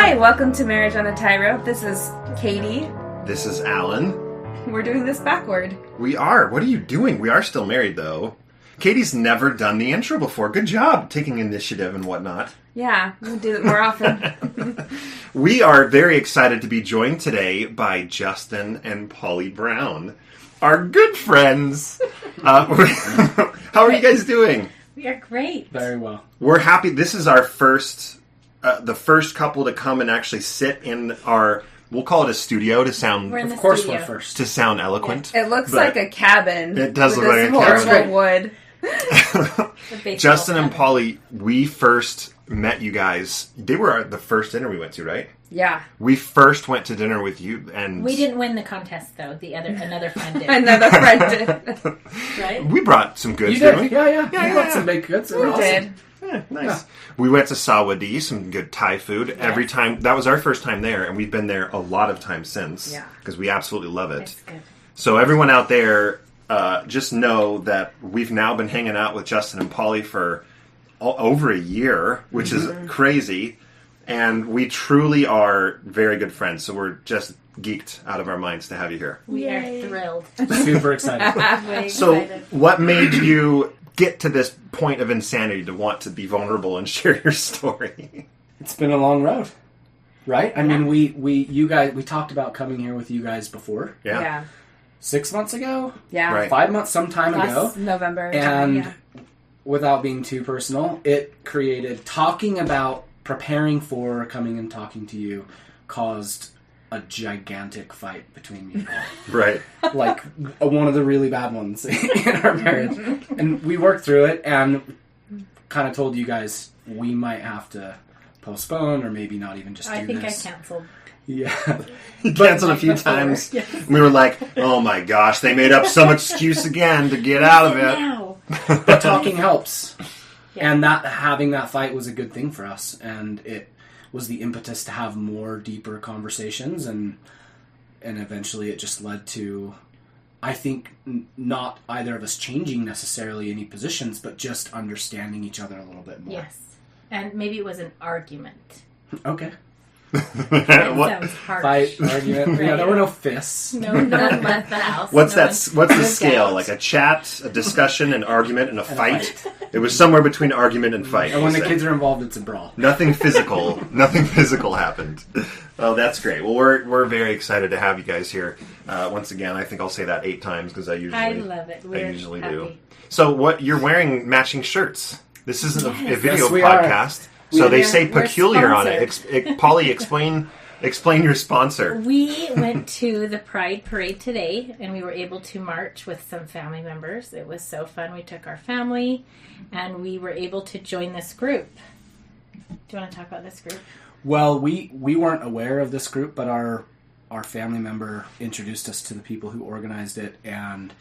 Hi, welcome to Marriage on a Tightrope. This is Katie. This is Allan. We're doing this backward. We are. What are you doing? We are still married, though. Katie's never done the intro before. Good job taking initiative and whatnot. Yeah, we'll do it more often. We are very excited to be joined today by Justin and Polly Brown, our good friends. How are you guys doing? We are great. Very well. We're happy. This is our first, the first couple to come and actually sit in our, we'll call it a studio to sound, We're in the Of course studio. we're first. to sound eloquent. It looks But like a cabin. It does with look this like a cabin. horrible wood. The baseball Justin and cabin. Polly, we first met you guys. They were the first dinner we went to, right? Yeah. We first went to dinner with you, and We didn't win the contest, though. Another friend did. Another friend did. Right? we brought some goods, You didn't did? we? Yeah. Yeah, You got some baked goods. They were We awesome. did. Yeah, nice. We went to Sawadee, some good Thai food. Every time, that was our first time there, and we've been there a lot of times since. Yeah. Because we absolutely love it. It's good. So everyone out there, just know that we've now been hanging out with Justin and Polly for over a year, which is crazy. And we truly are very good friends. So we're just geeked out of our minds to have you here. We Yay. are thrilled. Super excited. Way So excited. what made you get to this point of insanity to want to be vulnerable and share your story? It's been a long road, right? I mean, we talked about coming here with you guys before. Yeah. Yeah. 6 months ago, Yeah. Right. 5 months, some time ago, Last November. and yeah. without being too personal, it created talking about preparing for coming and talking to you caused a gigantic fight between me and Paul. Right. Like one of the really bad ones in our marriage. And we worked through it and kind of told you guys we might have to postpone or maybe not even just do I think this. I canceled. Yeah. He canceled a few Before. times. Yes. We were like, oh my gosh, they made up some excuse again to get out of it. Now. But talking helps. Yeah. And that having that fight was a good thing for us. And it was the impetus to have more deeper conversations and eventually it just led to, I think, not either of us changing necessarily any positions, but just understanding each other a little bit more. Yes. And maybe it was an argument. Okay. That What- sounds harsh. Fight, argument. Yeah, Right. there were no fists. No one left the house. What's No that? one What's the moved scale? out. Like a chat, a discussion, an argument, and a fight? fight. It was somewhere between argument and fight. And when the we'll say. kids are involved, it's a brawl. Nothing physical. Nothing physical happened. Oh, that's great. Well, we're very excited to have you guys here. Once again, I think I'll say that 8 times because I love it. We're usually happy. do. So, what you're wearing matching shirts? This isn't a video Yes, we are. podcast, so they say We're peculiar on it. Polly, explain your sponsor. We went to the Pride Parade today, and we were able to march with some family members. It was so fun. We took our family, and we were able to join this group. Do you want to talk about this group? Well, we weren't aware of this group, but our family member introduced us to the people who organized it, and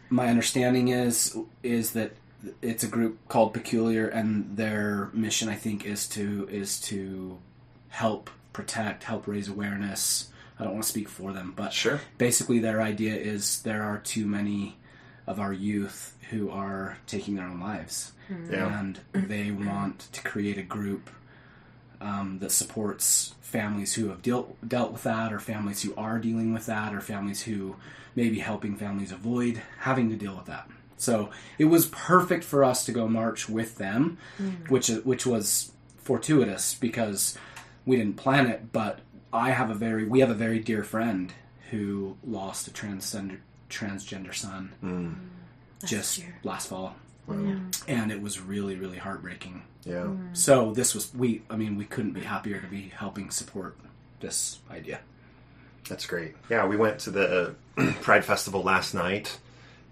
my understanding is that it's a group called Peculiar, and their mission, I think, is to help protect, help raise awareness. I don't want to speak for them, but Sure. basically their idea is there are too many of our youth who are taking their own lives. Yeah. And they want to create a group that supports families who have dealt with that, or families who are dealing with that, or families who may be helping families avoid having to deal with that. So it was perfect for us to go march with them, which was fortuitous because we didn't plan it. But we have a very dear friend who lost a transgender son just last fall. And it was really, really heartbreaking. Yeah. So this was, we couldn't be happier to be helping support this idea. That's great. Yeah, we went to the Pride Festival last night,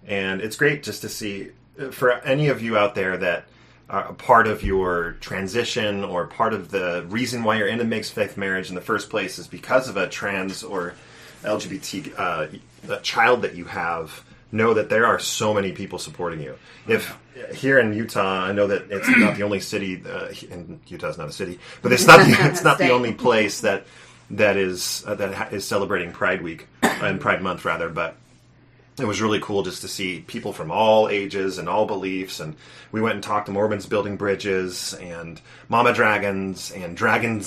and it's great just to see, for any of you out there that are a part of your transition or part of the reason why you're in a mixed-faith marriage in the first place is because of a trans or LGBT child that you have, know that there are so many people supporting you. If here in Utah, I know that it's not the only city, and Utah's not a city, but it's not the only place that is celebrating Pride Week and Pride Month rather. But it was really cool just to see people from all ages and all beliefs. And we went and talked to Mormons building bridges and mama dragons and dragon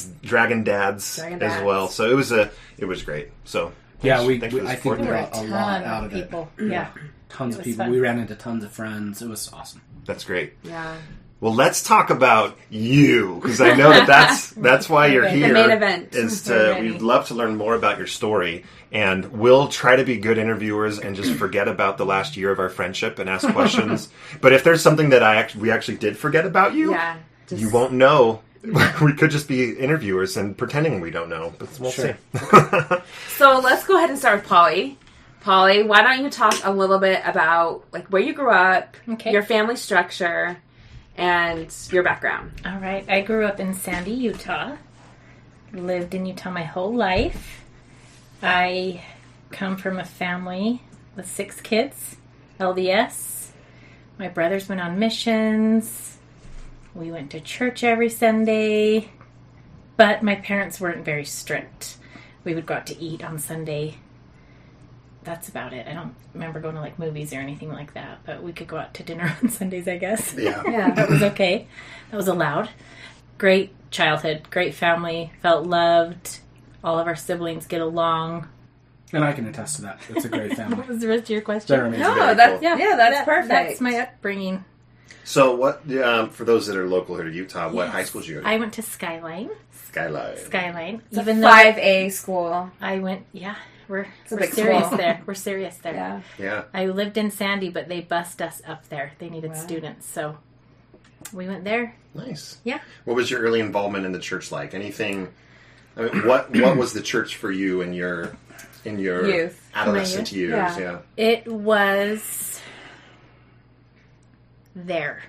dads as well. So it was great. So Yeah, thanks for the I think support we there. got a lot out of people. it. Yeah. Tons of It was people. fun. We ran into tons of friends. It was awesome. That's great. Yeah. Well, let's talk about you, because I know that's why you're The here. main event. Is We're ready. we'd love to learn more about your story, and we'll try to be good interviewers and just forget about the last year of our friendship and ask questions. But if there's something that we actually did forget about you, Yeah. you won't know. We could just be interviewers and pretending we don't know, but we'll Sure. see. So let's go ahead and start with Polly. Polly, why don't you talk a little bit about like where you grew up, Okay. your family structure, and your background. All right. I grew up in Sandy, Utah. Lived in Utah my whole life. I come from a family with 6 kids, LDS. My brothers went on missions. We went to church every Sunday. But my parents weren't very strict. We would go out to eat on Sunday. That's about it. I don't remember going to like movies or anything like that, but we could go out to dinner on Sundays, I guess. Yeah. Yeah. That was okay. That was allowed. Great childhood, great family, felt loved. All of our siblings get along. And I can attest to that. It's a great family. What was the rest of your question? They're amazing. No, very that's cool. that's perfect. That's my upbringing. So, what for those that are local here to Utah? What high school did you go to? I went to Skyline. Skyline. It's Even a though 5A school. I went, we're a big serious school. there. We're serious there. Yeah. Yeah. I lived in Sandy, but they bussed us up there. They needed Wow. students, so we went there. Nice. Yeah. What was your early involvement in the church like? Anything? I mean, what was the church for you in your Youth. adolescent years? Yeah. Yeah. It was there.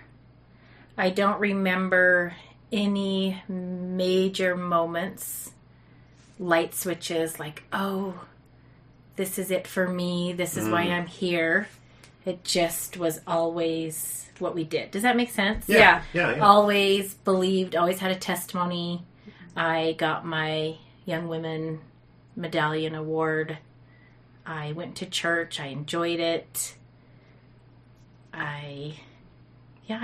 I don't remember any major moments, light switches like, oh, this is it for me. This is why I'm here. It just was always what we did. Does that make sense? Yeah. Yeah. Always believed, always had a testimony. I got my Young Women Medallion Award. I went to church. I enjoyed it. I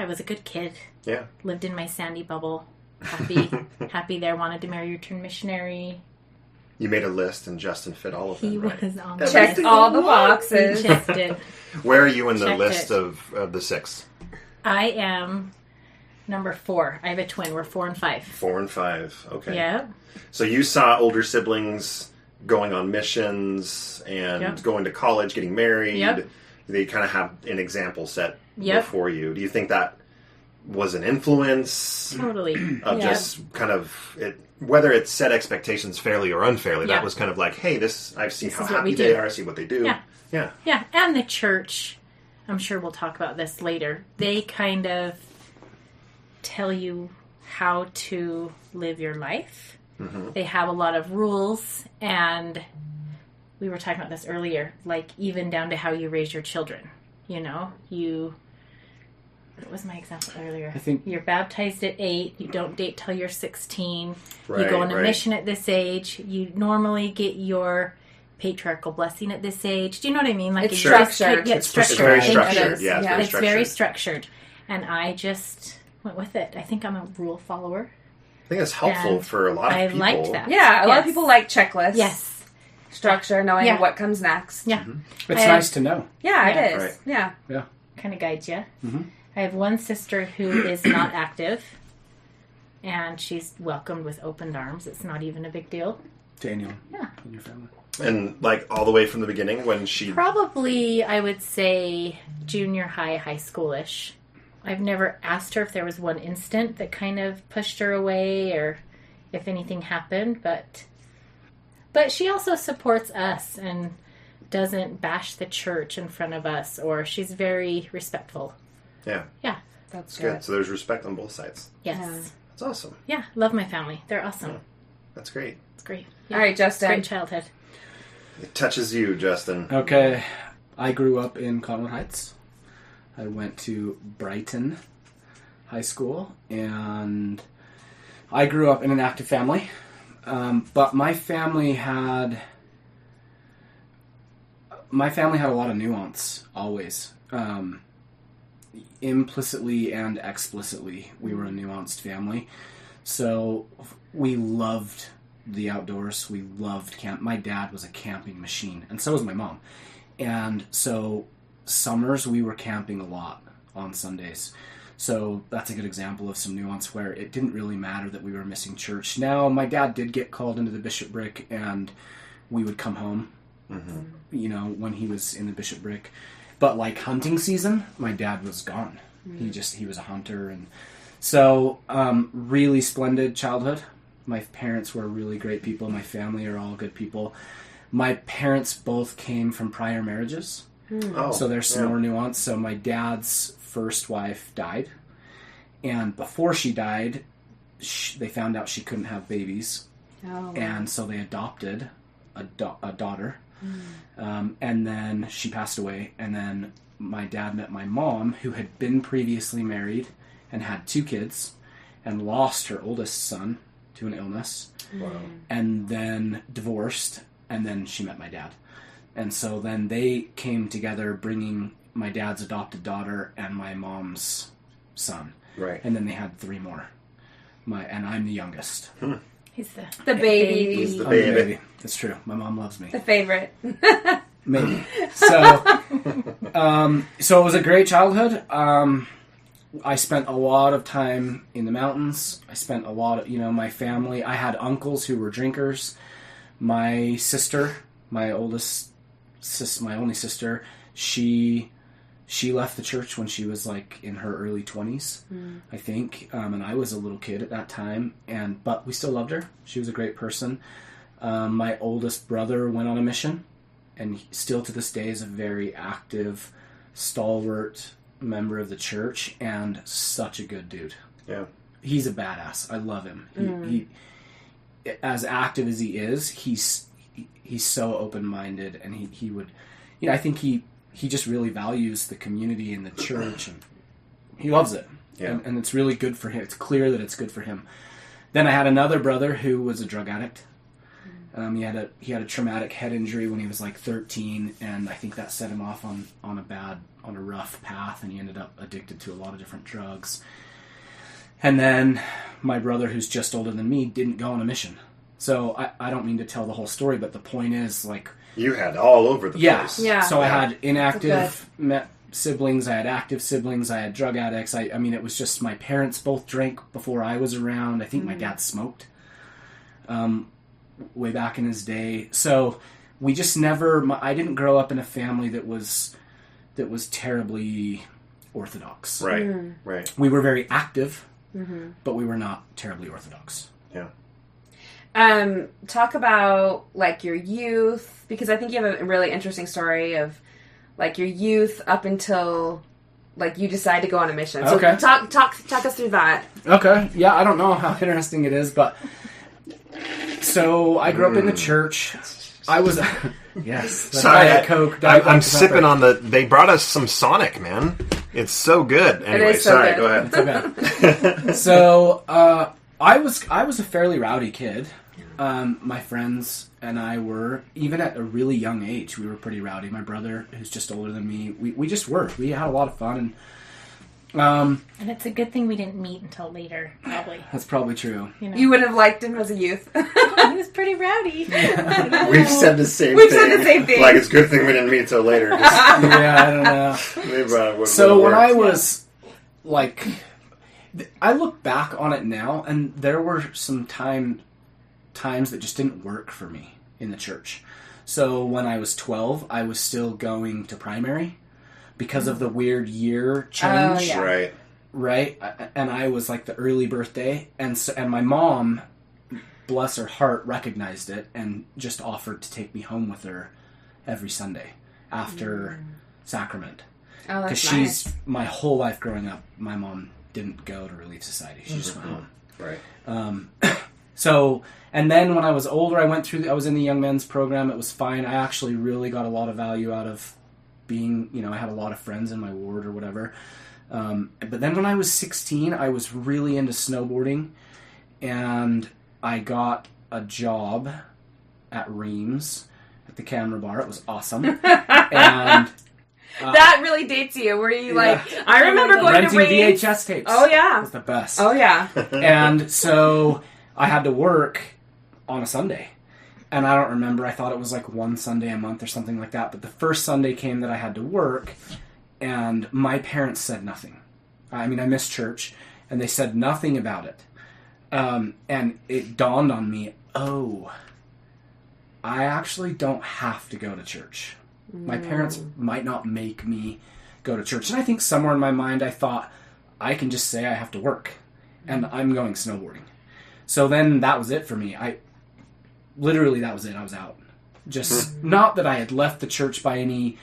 was a good kid. Yeah. Lived in my Sandy bubble. Happy there. Wanted to marry a returned missionary. You made a list, and Justin fit all of them. He right? was on the Checked list. all the He boxes. just did. Where are you in the Checked list it. of the 6? I am number 4. I have a twin. We're 4 and 5. 4 and 5. Okay. Yeah. So you saw older siblings going on missions and Yep. going to college, getting married. Yep. They kind of have an example set Yep. before you. Do you think that was an influence Totally. of Yeah. just kind of it, whether it set expectations fairly or unfairly? Yeah. That was kind of like, hey, I see This how is what happy we they do. are. I see what they do. Yeah. Yeah. Yeah, and the church, I'm sure we'll talk about this later, they kind of tell you how to live your life. Mm-hmm. They have a lot of rules, and we were talking about this earlier, like even down to how you raise your children. You know, what was my example earlier? I think- You're baptized at 8, you don't date till you're 16, you Right, go on a right. mission at this age, you normally get your patriarchal blessing at this age. Do you know what I mean? Like It's it just structured. gets It's structured. It's very Thank structured. you. Yeah, it's very It's structured. very structured. And I just went with it. I think I'm a rule follower. I think that's helpful And for a lot of I people. liked that. Yeah, a lot of Yes. people like checklists. Yes. Structure, knowing Yeah. what comes next. Yeah. It's I- nice to know. Yeah, Yeah. it is. Right. Yeah. Kind of guides you. Mhm. I have one sister who is not active, and she's welcomed with open arms. It's not even a big deal. To anyone Yeah. in your family. And like all the way from the beginning when she Probably, I would say, junior high, high schoolish. I've never asked her if there was one instant that kind of pushed her away or if anything happened, but she also supports us and doesn't bash the church in front of us, or she's very respectful. Yeah. Yeah. That's It's good. So there's respect on both sides. Yes. Yeah. That's awesome. Yeah. Love my family. They're awesome. That's great. It's great. All right, Justin. Great childhood. It touches you, Justin. Okay. I grew up in Cottonwood Heights. I went to Brighton High School, and I grew up in an active family. But my family had my family had a lot of nuance, always. Implicitly and explicitly, we were a nuanced family. So we loved the outdoors. We loved camp. My dad was a camping machine, and so was my mom. And so summers, we were camping a lot on Sundays. So that's a good example of some nuance where it didn't really matter that we were missing church. Now, my dad did get called into the bishopric, and we would come home, when he was in the bishopric. But like hunting season, my dad was gone. He was a hunter. And so really splendid childhood. My parents were really great people. My family are all good people. My parents both came from prior marriages. So there's some more nuance. So my dad's first wife died, and before she died, they found out she couldn't have babies, and so they adopted a daughter, and then she passed away, and then my dad met my mom, who had been previously married and had 2 kids, and lost her oldest son to an illness, and then divorced, and then she met my dad. And so then they came together, bringing my dad's adopted daughter and my mom's son. Right. And then they had 3 more. And I'm the youngest. He's the baby. He's the I'm the baby. baby. That's true. My mom loves me. The favorite. Maybe. So it was a great childhood. I spent a lot of time in the mountains. I spent a lot of, my family. I had uncles who were drinkers. My sister, my only sister, she left the church when she was like in her early 20s, I think, and I was a little kid at that time, but we still loved her. She was a great person. My oldest brother went on a mission, and still to this day is a very active, stalwart member of the church, and such a good dude. Yeah, he's a badass. I love him. He as active as he is, he's so open-minded, and he would, I think he just really values the community and the church, and he loves it. Yeah. And it's really good for him. It's clear that it's good for him. Then I had another brother who was a drug addict. He had a traumatic head injury when he was like 13, and I think that set him off on a rough path, and he ended up addicted to a lot of different drugs. And then my brother, who's just older than me, didn't go on a mission. So I don't mean to tell the whole story, but the point is, like, you had all over the place. Yeah. So I had inactive siblings, I had active siblings, I had drug addicts. I mean, it was just my parents both drank before I was around. I think my dad smoked way back in his day. So we just I didn't grow up in a family that was terribly orthodox. Right, right. We were very active, but we were not terribly orthodox. Yeah. Talk about like your youth, because I think you have a really interesting story of like your youth up until like you decide to go on a mission. So okay. Talk us through that. Okay. Yeah, I don't know how interesting it is, but so I grew up in the church. I was yes. Sorry, Coke. I'm sipping on they brought us some Sonic, man. It's so good. Anyway, it is so sorry. good. Go ahead. It's okay. So I was a fairly rowdy kid. My friends and I were, even at a really young age, we were pretty rowdy. My brother, who's just older than me, we just were. We had a lot of fun. And it's a good thing we didn't meet until later, probably. That's probably true. You would have liked him as a youth. He was pretty rowdy. We've said the same thing. We've said the same thing. Like, it's a good thing we didn't meet until later. Yeah, I don't know. So when I was, like, I look back on it now, and there were some times that just didn't work for me in the church. So when I was 12, I was still going to primary because of the weird year change. Yeah. Right? And I was like the early birthday, and my mom, bless her heart, recognized it and just offered to take me home with her every Sunday after sacrament. Oh, that's Because nice. my whole life growing up, my mom didn't go to Relief Society. She just went home. Right. So, and then when I was older, I was in the young men's program. It was fine. I actually really got a lot of value out of being, I had a lot of friends in my ward or whatever. But then when I was 16, I was really into snowboarding, and I got a job at Reams at the camera bar. It was awesome. And that really dates you. Were you like, I remember going renting to Rain. VHS tapes. Oh, yeah. It was the best. Oh, yeah. And so I had to work on a Sunday. And I don't remember. I thought it was like one Sunday a month or something like that. But the first Sunday came that I had to work, and my parents said nothing. I mean, I missed church, and they said nothing about it. And it dawned on me, I actually don't have to go to church. My parents might not make me go to church. And I think somewhere in my mind I thought, I can just say I have to work, and I'm going snowboarding. So then that was it for me. Literally, that was it. I was out. Just not that I had left the church by any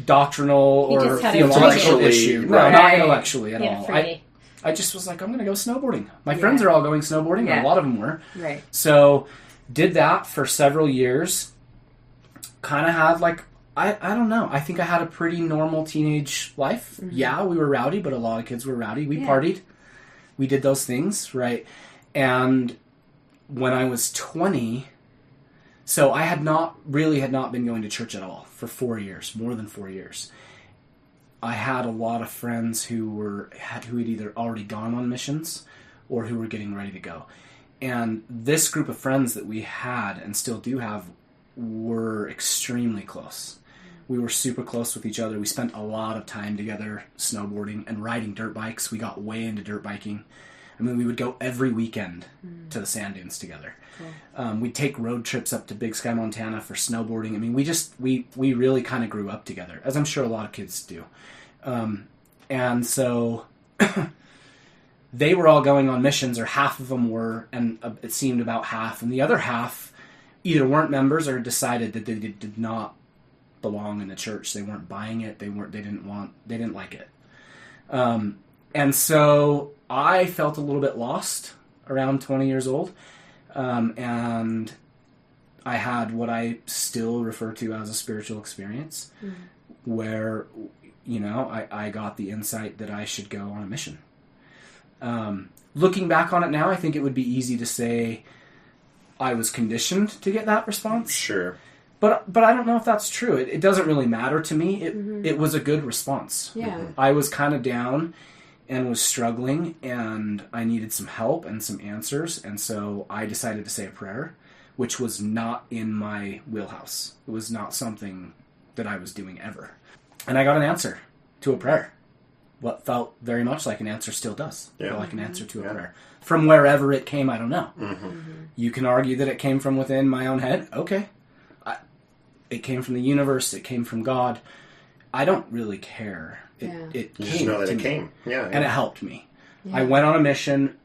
doctrinal or theological issue. No, not intellectually at all. I just was like, I'm going to go snowboarding. My friends are all going snowboarding. Yeah. A lot of them were. Right. So did that for several years. Kind of had like, I don't know. I think I had a pretty normal teenage life. Mm-hmm. Yeah, we were rowdy, but a lot of kids were rowdy. We partied. We did those things, right? And when I was 20... So I had not been going to church at all for 4 years, more than 4 years. I had a lot of friends who had either already gone on missions or who were getting ready to go. And this group of friends that we had and still do have were extremely close. We were super close with each other. We spent a lot of time together snowboarding and riding dirt bikes. We got way into dirt biking. I mean, we would go every weekend to the sand dunes together. Cool. We'd take road trips up to Big Sky, Montana for snowboarding. I mean, we really kind of grew up together, as I'm sure a lot of kids do. And so they were all going on missions, or half of them were, and it seemed about half. And the other half either weren't members or decided that they did not belong in the church. They weren't buying it. They didn't like it. And so I felt a little bit lost around 20 years old. And I had what I still refer to as a spiritual experience, where, I got the insight that I should go on a mission. Looking back on it now, I think it would be easy to say I was conditioned to get that response. Sure. But I don't know if that's true. It doesn't really matter to me. It was a good response. Yeah. I was kind of down and was struggling, and I needed some help and some answers, and so I decided to say a prayer, which was not in my wheelhouse. It was not something that I was doing ever. And I got an answer to a prayer. What felt very much like an answer still does. Yeah. Felt like an answer to a prayer. From wherever it came, I don't know. You can argue that it came from within my own head. Okay. It came from the universe. It came from God. I don't really care. It you came just know that to it me, came. Yeah. and it helped me. Yeah. I went on a mission.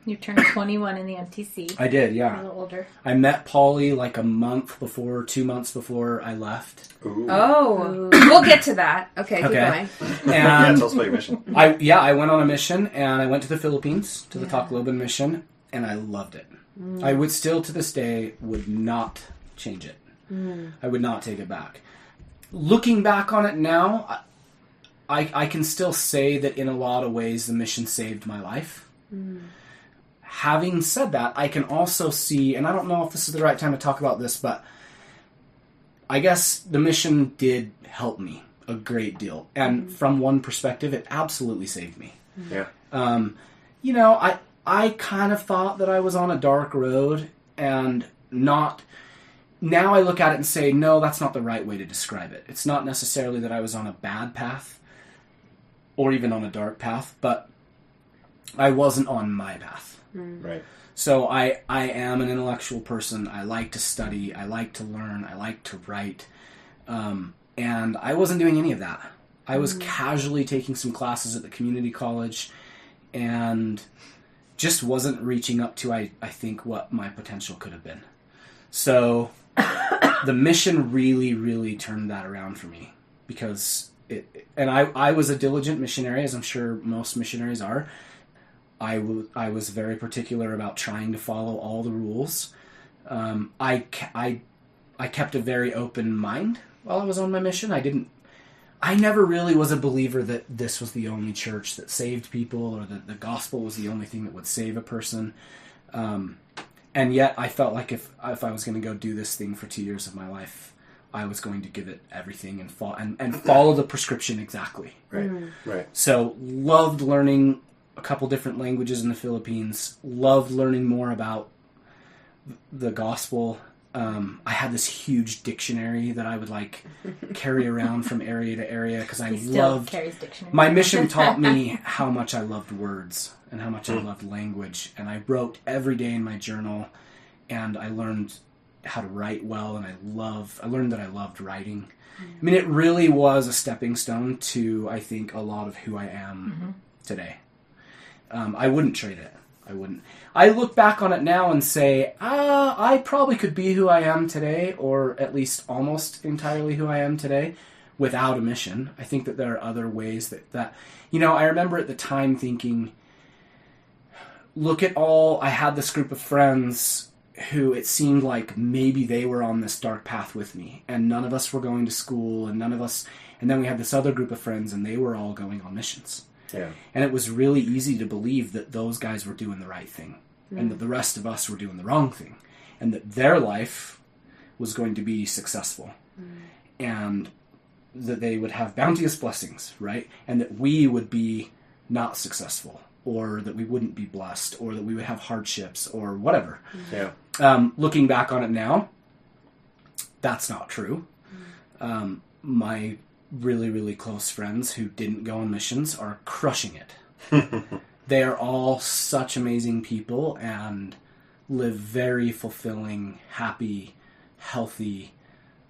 You turned 21 in the MTC. I did, yeah. A little older. I met Polly like 2 months before I left. Ooh. Oh, we'll get to that. Okay, keep Okay. going. And Tell us about your mission. I went on a mission, and I went to the Philippines, to the Tacloban mission, and I loved it. I would still, to this day, would not change it. I would not take it back. Looking back on it now, I can still say that in a lot of ways the mission saved my life. Having said that, I can also see, and I don't know if this is the right time to talk about this, but I guess the mission did help me a great deal. And from one perspective, it absolutely saved me. Yeah. I kind of thought that I was on a dark road, and not... Now I look at it and say, no, that's not the right way to describe it. It's not necessarily that I was on a bad path, or even on a dark path, but I wasn't on my path. Right. So I am an intellectual person. I like to study. I like to learn. I like to write. And I wasn't doing any of that. I was casually taking some classes at the community college and just wasn't reaching up to, I think, what my potential could have been. So the mission really, really turned that around for me, because I was a diligent missionary, as I'm sure most missionaries are. I was very particular about trying to follow all the rules. I kept a very open mind while I was on my mission. I never really was a believer that this was the only church that saved people, or that the gospel was the only thing that would save a person. And yet I felt like if I was going to go do this thing for 2 years of my life, I was going to give it everything and follow the prescription exactly. Right. Right. So loved learning a couple different languages in the Philippines. Loved learning more about the gospel. I had this huge dictionary that I would carry around from area to area because I loved. Carries dictionary. My mission taught me how much I loved words and how much I loved language, and I wrote every day in my journal, and I learned how to write well, and I learned that I loved writing. I mean, it really was a stepping stone to, I think, a lot of who I am today. I wouldn't trade it. I wouldn't. I look back on it now and say, I probably could be who I am today, or at least almost entirely who I am today, without a mission. I think that there are other ways that I remember at the time thinking, look at I had this group of friends who it seemed like maybe they were on this dark path with me, and none of us were going to school, and then we had this other group of friends, and they were all going on missions. Yeah. And it was really easy to believe that those guys were doing the right thing, and that the rest of us were doing the wrong thing, and that their life was going to be successful, and that they would have bounteous blessings, right? And that we would be not successful, or that we wouldn't be blessed, or that we would have hardships, or whatever. Yeah. Looking back on it now, that's not true. My really, really close friends who didn't go on missions are crushing it. They are all such amazing people and live very fulfilling, happy, healthy,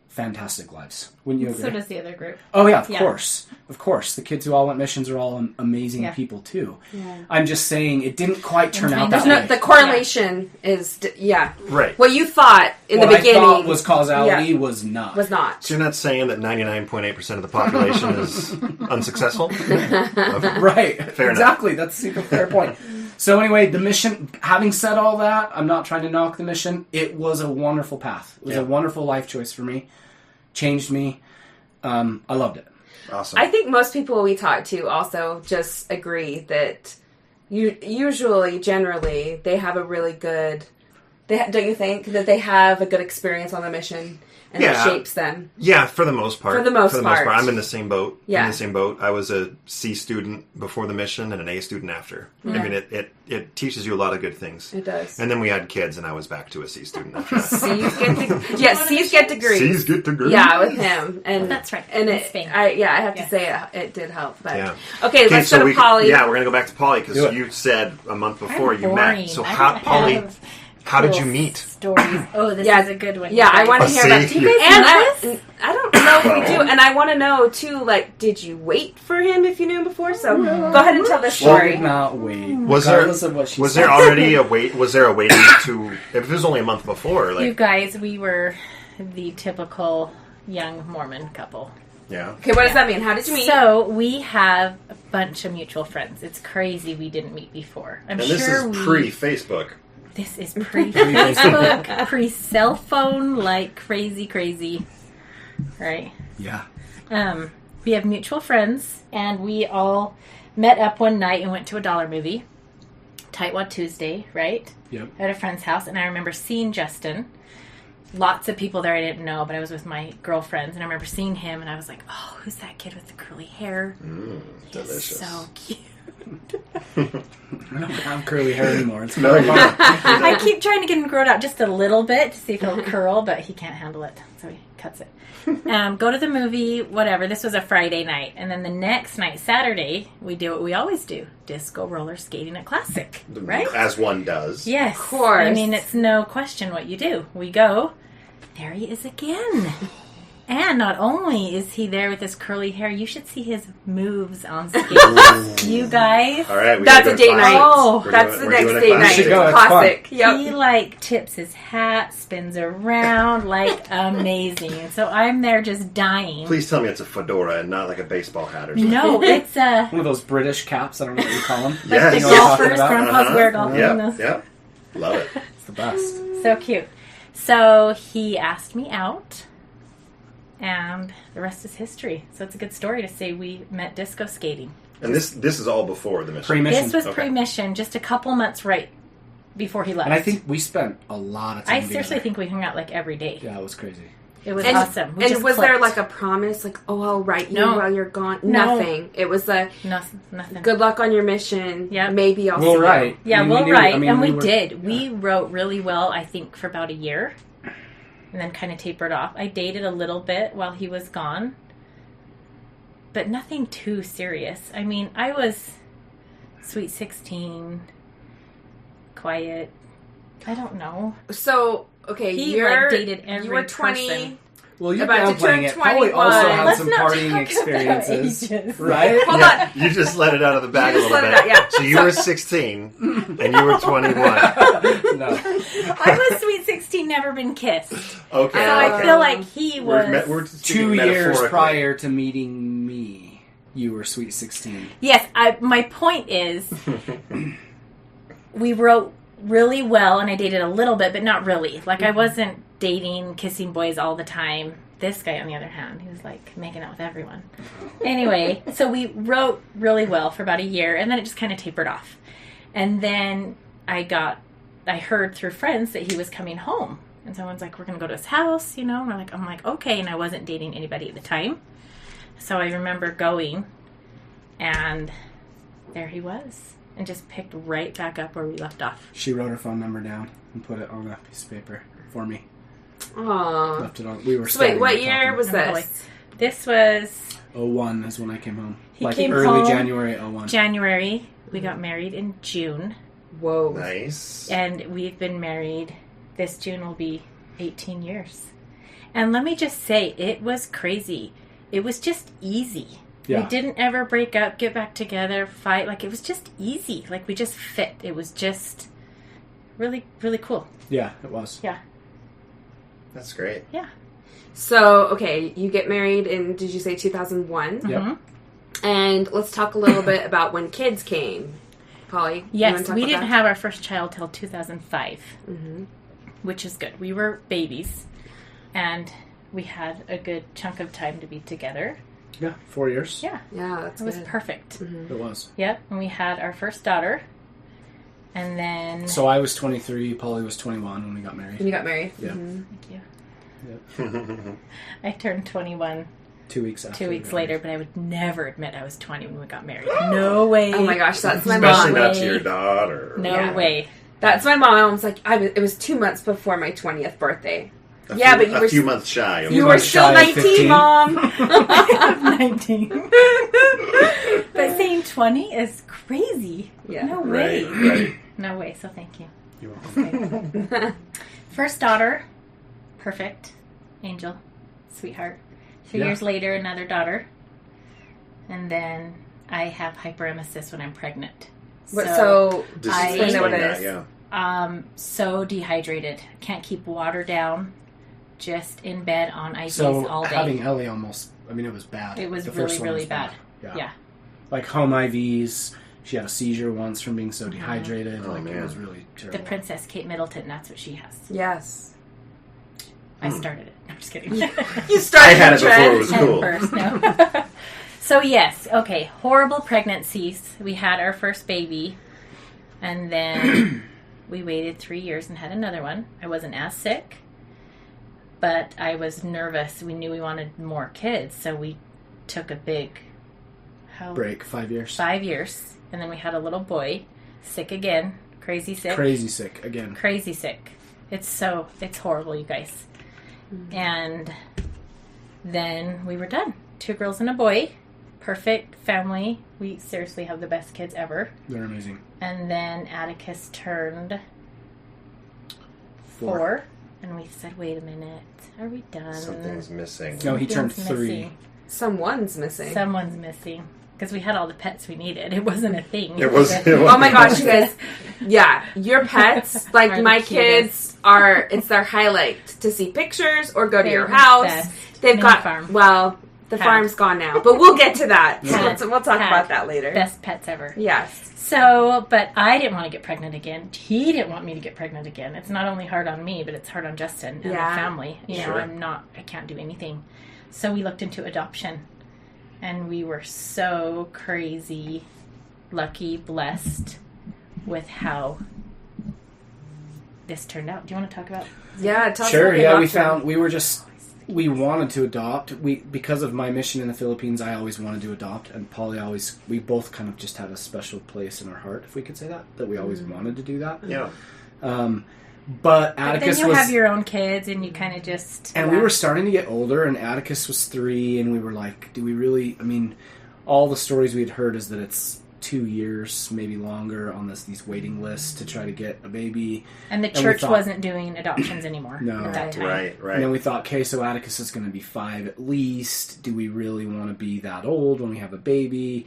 fantastic lives. Wouldn't you agree? So does the other group. Oh yeah, of course. Of course. The kids who all went missions are all amazing people too. Yeah. I'm just saying it didn't quite turn out that way. The correlation is, Right. What you thought in the beginning. What I thought was causality was not. Was not. So you're not saying that 99.8% of the population is unsuccessful? Okay. Right. Fair exactly. Enough. That's a super fair point. So anyway, the mission, having said all that, I'm not trying to knock the mission. It was a wonderful path. It was a wonderful life choice for me. Changed me. I loved it. Awesome. I think most people we talk to also just agree that generally, they have a really good... don't you think? That they have a good experience on the mission and it shapes them? Yeah, for the most part. For the most part. I'm in the same boat. Yeah. In the same boat. I was a C student before the mission and an A student after. Yeah. I mean, it teaches you a lot of good things. It does. And then we had kids and I was back to a C student after that. C's get degrees. C's get degrees. Yeah, with him. And that's right. And in Spain. I have to say it did help. But yeah. Okay, let's go to Polly. Yeah, we're going to go back to Polly because you said a month before you met. So Polly... How did you meet? Stories. Oh, this is a good one. Yeah, I want to hear about. Do you guys know this? I don't know if we do, and I want to know too. Did you wait for him if you knew him before? So go ahead and tell the story. Did not wait. Was there already a wait? Was there a waiting to? If it was only a month before, you guys, we were the typical young Mormon couple. Yeah. Okay, what does that mean? How did you meet? So we have a bunch of mutual friends. It's crazy we didn't meet before. This is pre-Facebook. This is pre-Facebook, pre-cell phone, crazy, right? Yeah. We have mutual friends, and we all met up one night and went to a dollar movie, Tightwad Tuesday, right? Yep. At a friend's house, and I remember seeing Justin. Lots of people there I didn't know, but I was with my girlfriends, and I remember seeing him, and I was like, "Oh, who's that kid with the curly hair? Delicious. So cute." I don't have curly hair anymore. It's very hard. I keep trying to get him grown out just a little bit to see if he'll curl, but he can't handle it, so he cuts it. Go to the movie, whatever. This was a Friday night, and then the next night, Saturday, we do what we always do: disco roller skating at Classic, right? As one does. Yes, of course. I mean, it's no question what you do. We go. There he is again. And not only is he there with his curly hair, you should see his moves on skates. You guys. All right, that's a date night. Oh, that's the next date night. It's classic. Yep. He tips his hat, spins around, amazing. And so I'm there just dying. Please tell me it's a fedora and not like a baseball hat or something. No, it's one of those British caps. I don't know what you call them. Yes. The golfers, grandpas wear golfing. Yeah. Love it. It's the best. So cute. So he asked me out. And the rest is history. So it's a good story to say we met disco skating. And this is all before the mission. Pre-mission. This was pre-mission, just a couple months right before he left. And I think we spent a lot of time I seriously think we hung out every day. Yeah, it was crazy. It was awesome. And was there like a promise, like, oh, I'll write you while you're gone? No. Nothing. It was nothing. Good luck on your mission. Yep. Maybe I'll see you. Write. Yeah, we write. knew, And we did. We wrote really well, I think, for about a year. And then kind of tapered off. I dated a little bit while he was gone. But nothing too serious. I mean, I was sweet 16, quiet. I don't know. So, okay, He dated every you were 20. person. Well, you're about to turn downplaying it. Probably 21. also had Let's some not partying talk experiences, about ages. right? Hold on. You just let it out of the bag a You just little let bit. it out, yeah. So you were 16 and you were 21. No. I was sweet 16, never been kissed. Okay. So I okay. feel like he was... We're 2 years prior to meeting me, you were sweet 16. Yes, my point is, we wrote really well, and I dated a little bit, but not really. Like, I wasn't dating, kissing boys all the time. This guy, on the other hand, he was, like, making out with everyone. Anyway, so we wrote really well for about a year, and then it just kind of tapered off. And then I heard through friends that he was coming home. And someone's like, we're going to go to his house, you know? And I'm like, okay. And I wasn't dating anybody at the time. So I remember going, and there he was. And just picked right back up where we left off. She wrote her phone number down and put it on a piece of paper for me. Aww. Left it on. We were So wait, what talking. year was Really. this? This was 01 is when I came home. He like came early home January 01. January. We got married in June. Whoa. Nice. And we've been married. This June will be 18 years. And let me just say, it was crazy. It was just easy. Yeah. We didn't ever break up, get back together, fight. Like, it was just easy. Like, we just fit. It was just really, really cool. Yeah, it was. Yeah. That's great. Yeah. So, okay, you get married in, did you say 2001? Yep. Mhm. And let's talk a little bit about when kids came. Polly? you wanna Yes, talk we about didn't that? have our first child till 2005, Mm-hmm. which is good. We were babies, and we had a good chunk of time to be together. Yeah, 4 years. Yeah, Yeah, that's it was good. perfect. Mm-hmm. It was. Yep, and we had our first daughter, and then... So I was 23, Polly was 21 when we got married. When you got married? Yeah. Mm-hmm. Thank you. Yep. I turned 21 2 weeks after. 2 we weeks got later, married. but I would never admit I was 20 when we got married. No way. Oh my gosh, that's my Especially mom. not to your daughter. No Yeah. way. That's my mom. I was like, it was 2 months before my 20th birthday. A Yeah, few, but you a were few months shy. Of You Few were months still shy of 19, 15. Mom. I'm 19. But saying 20 is crazy. Yeah. No way. Right. No way, so thank you. You're welcome. First daughter, perfect. Angel, sweetheart. 3 Yeah. years later, another daughter. And then I have hyperemesis when I'm pregnant. So Just I- explain what it that, is. yeah. So dehydrated. Can't keep water down. Just in bed on IVs So all day. having Ellie almost, I mean, it was bad. It was The really, first one really was bad. Yeah. Yeah. Like home IVs. She had a seizure once from being so dehydrated. Oh, like man. it was really terrible. The Princess Kate Middleton, that's what she has. yes. I started it. I'm just kidding. You started I had it the before it trend. was At cool. first, no. So yes, okay, horrible pregnancies. We had our first baby, and then we waited 3 years and had another one. I wasn't as sick, but I was nervous. We knew we wanted more kids, so we took a big Break, 5 years. 5 years, and then we had a little boy, sick again, crazy sick. Crazy sick again. Crazy sick. It's horrible, you guys. And then we were done. 2 girls and a boy. Perfect family. We seriously have the best kids ever. They're amazing. And then Atticus turned 4. And we said, wait a minute. Are we done? Something's missing. No, he turned Something's 3. missing. Someone's missing. Someone's missing. Because we had all the pets we needed. It wasn't a thing. It was. Oh my gosh, you guys. Yeah, your pets, like Are the my cutest. kids, it's their highlight to see pictures or go to They're your the house. best. They've Mini got, farm. well, the Had. farm's gone now, but we'll get to that. Had. So we'll talk Had. about that later. Best pets ever. Yes. So, but I didn't want to get pregnant again. He didn't want me to get pregnant again. It's not only hard on me, but it's hard on Justin and Yeah. the family. You Sure. know, I can't do anything. So we looked into adoption. And we were so crazy, lucky, blessed with how this turned out. Do you want to talk about? Yeah, tell us Sure, about the yeah, adoption. we were just we wanted to adopt. Because of my mission in the Philippines, I always wanted to adopt, and Polly we both kind of just had a special place in our heart, if we could say that we always wanted to do that. Yeah. But Atticus then you have your own kids, and you kind of just... And we were starting to get older, and Atticus was 3, and we were like, do we really... I mean, all the stories we had heard is that it's 2 years, maybe longer, on these waiting lists to try to get a baby. And the church wasn't doing adoptions anymore at that time. Right. And then we thought, okay, so Atticus is going to be 5 at least. Do we really want to be that old when we have a baby?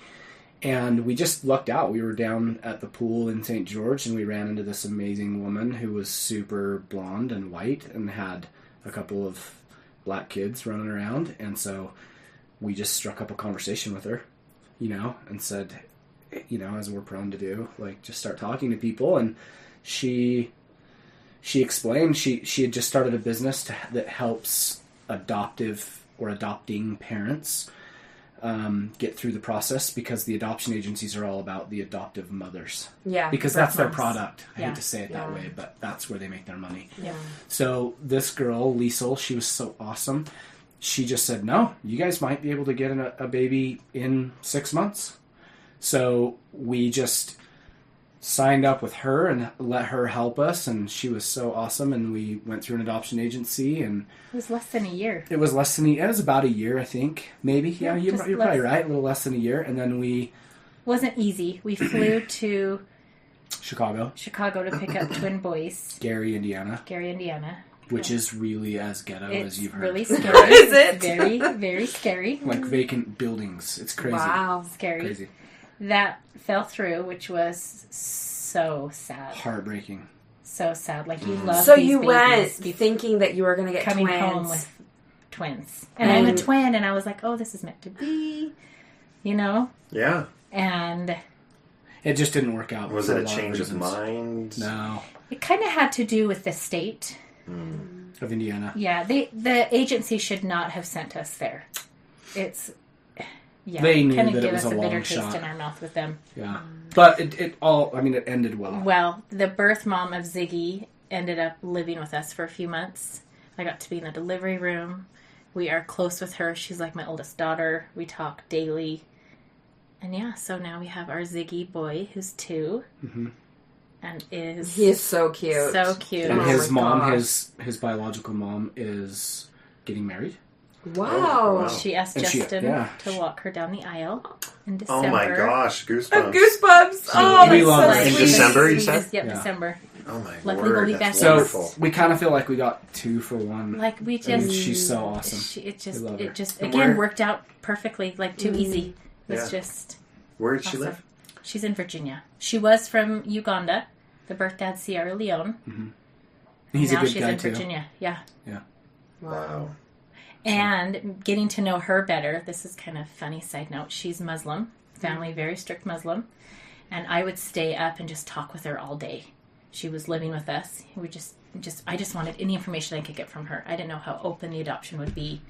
And we just lucked out. We were down at the pool in St. George, and we ran into this amazing woman who was super blonde and white and had a couple of black kids running around. And so we just struck up a conversation with her, and said, as we're prone to do, like, just start talking to people. And she explained she had just started a business that helps adopting parents get through the process, because the adoption agencies are all about the adoptive mothers. Yeah. Because that's their product. I Yeah. hate to say it that way, but that's where they make their money. Yeah. So this girl, Liesel, she was so awesome. She just said, no, you guys might be able to get a baby in 6 months. So we just signed up with her and let her help us, and she was so awesome, and we went through an adoption agency, and It was less than a year. it was about a year, I think, maybe. Yeah, you're probably right, a little less than a year. And then we... Wasn't easy. We flew to Chicago to pick up twin boys. Gary, Indiana, Which is really as ghetto as you've heard. Really scary. Is it? It's very, very scary. Like vacant buildings. It's crazy. Wow. Scary. Crazy. That fell through, which was so sad. Heartbreaking. So sad. Like, you love So these you went babies thinking that you were going to get coming twins. home with twins. And I'm a twin, and I was like, oh, this is meant to be, Yeah. And It just didn't work out. Was for it a lot change of reasons. mind? No. it kind of had to do with the state. Of Indiana. Yeah, the agency should not have sent us there. It's... Yeah, They knew kind of that it give was us a a bitter long taste shot. in our mouth with them. Yeah. But it ended well. Well, the birth mom of Ziggy ended up living with us for a few months. I got to be in the delivery room. We are close with her. She's like my oldest daughter. We talk daily. And yeah, so now we have our Ziggy boy, who's 2. Mm-hmm. And He is so cute. So cute. And his mom, gosh. his biological mom, is getting married. Wow. Oh, wow. She asked And Justin yeah. to walk her down the aisle in Oh December. my gosh, goosebumps. Goosebumps. Oh, we that's love so her. In sweet. December, you said? Yep, Yeah. December. Oh my Luckily, we'll word, be that's back So wonderful. we kind of feel like we got 2 for 1. Like, we just... And she's so awesome. It We love her. just And again where- worked out perfectly, like too easy. It was Yeah. just Where did she awesome. live? She's in Virginia. She was from Uganda. The birth dad Sierra Leone. He's Now a good she's guy in too. Virginia. Yeah. Wow. And getting to know her better. This is kind of funny side note. She's Muslim. Family very strict Muslim. And I would stay up and just talk with her all day. She was living with us. We I just wanted any information I could get from her. I didn't know how open the adoption would be.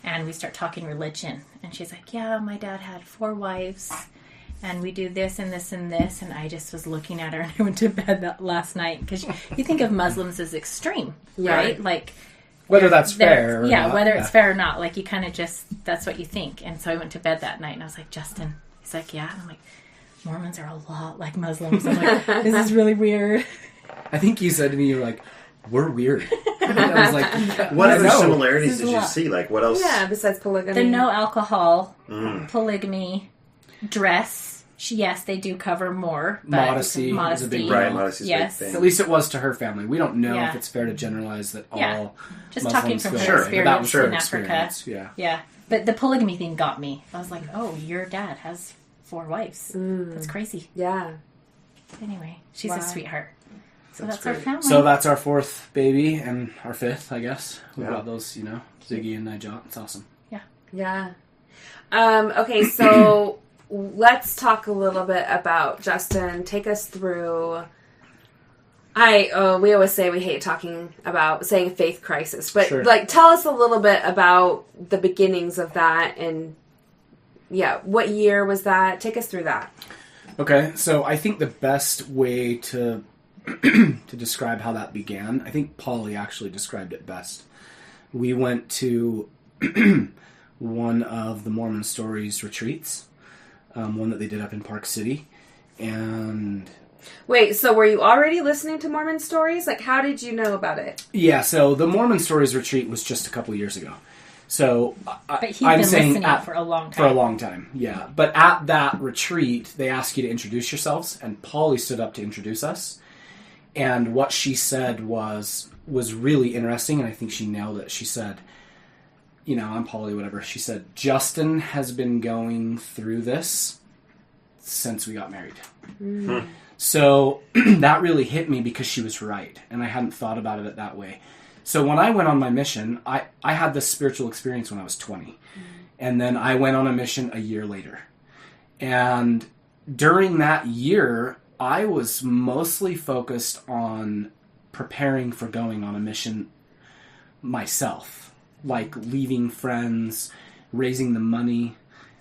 And we start talking religion. And she's like, yeah, my dad had 4 wives. And we do this and this and this. And I just was looking at her, and I went to bed that last night. Because you think of Muslims as extreme, right? Like, Whether that's fair or yeah, not. whether it's fair or not. Like, you kind of just, that's what you think. And so I went to bed that night, and I was like, Justin. He's like, yeah. And I'm like, Mormons are a lot like Muslims. I'm like, this is really weird. I think you said to me, you're like, we're weird. And I was like, What I other know. similarities This is did a you lot. see? Like, what else? Yeah, besides polygamy. The no alcohol, polygamy, dress. Yes, they do cover more. But Modesty is a big deal. Right, modesty's a big Yes. thing. At least it was to her family. We don't know Yeah. if it's fair to generalize that Yeah. all Just Muslims talking from feel her that way, but that was experience her in Africa. experience. Yeah. Yeah. But the polygamy thing got me. I was like, oh, your dad has 4 wives. That's crazy. Yeah. Anyway, she's Wow. a sweetheart. So That's that's our great. family. So that's our 4th baby and our 5th, I guess. We've Yeah. got those, Ziggy and Nigel. It's awesome. Yeah. Okay, so let's talk a little bit about Justin. Take us through. We always say we hate talking about saying faith crisis, but Sure. tell us a little bit about the beginnings of that, and what year was that? Take us through that. Okay, so I think the best way to to describe how that began, I think Polly actually described it best. We went to one of the Mormon Stories retreats, one that they did up in Park City, and... Wait, so were you already listening to Mormon Stories? Like, how did you know about it? Yeah, so the Mormon Stories retreat was just a couple years ago. So But he'd I'm been saying listening for a long time. For a long time, yeah. But at that retreat, they ask you to introduce yourselves, and Polly stood up to introduce us. And what she said was really interesting, and I think she nailed it. She said, you know, I'm Polly, whatever. She said, Justin has been going through this since we got married. Mm. So that really hit me because she was right, and I hadn't thought about it that way. So when I went on my mission, I had this spiritual experience when I was 20. And then I went on a mission a year later. And during that year, I was mostly focused on preparing for going on a mission myself. Like leaving friends, raising the money.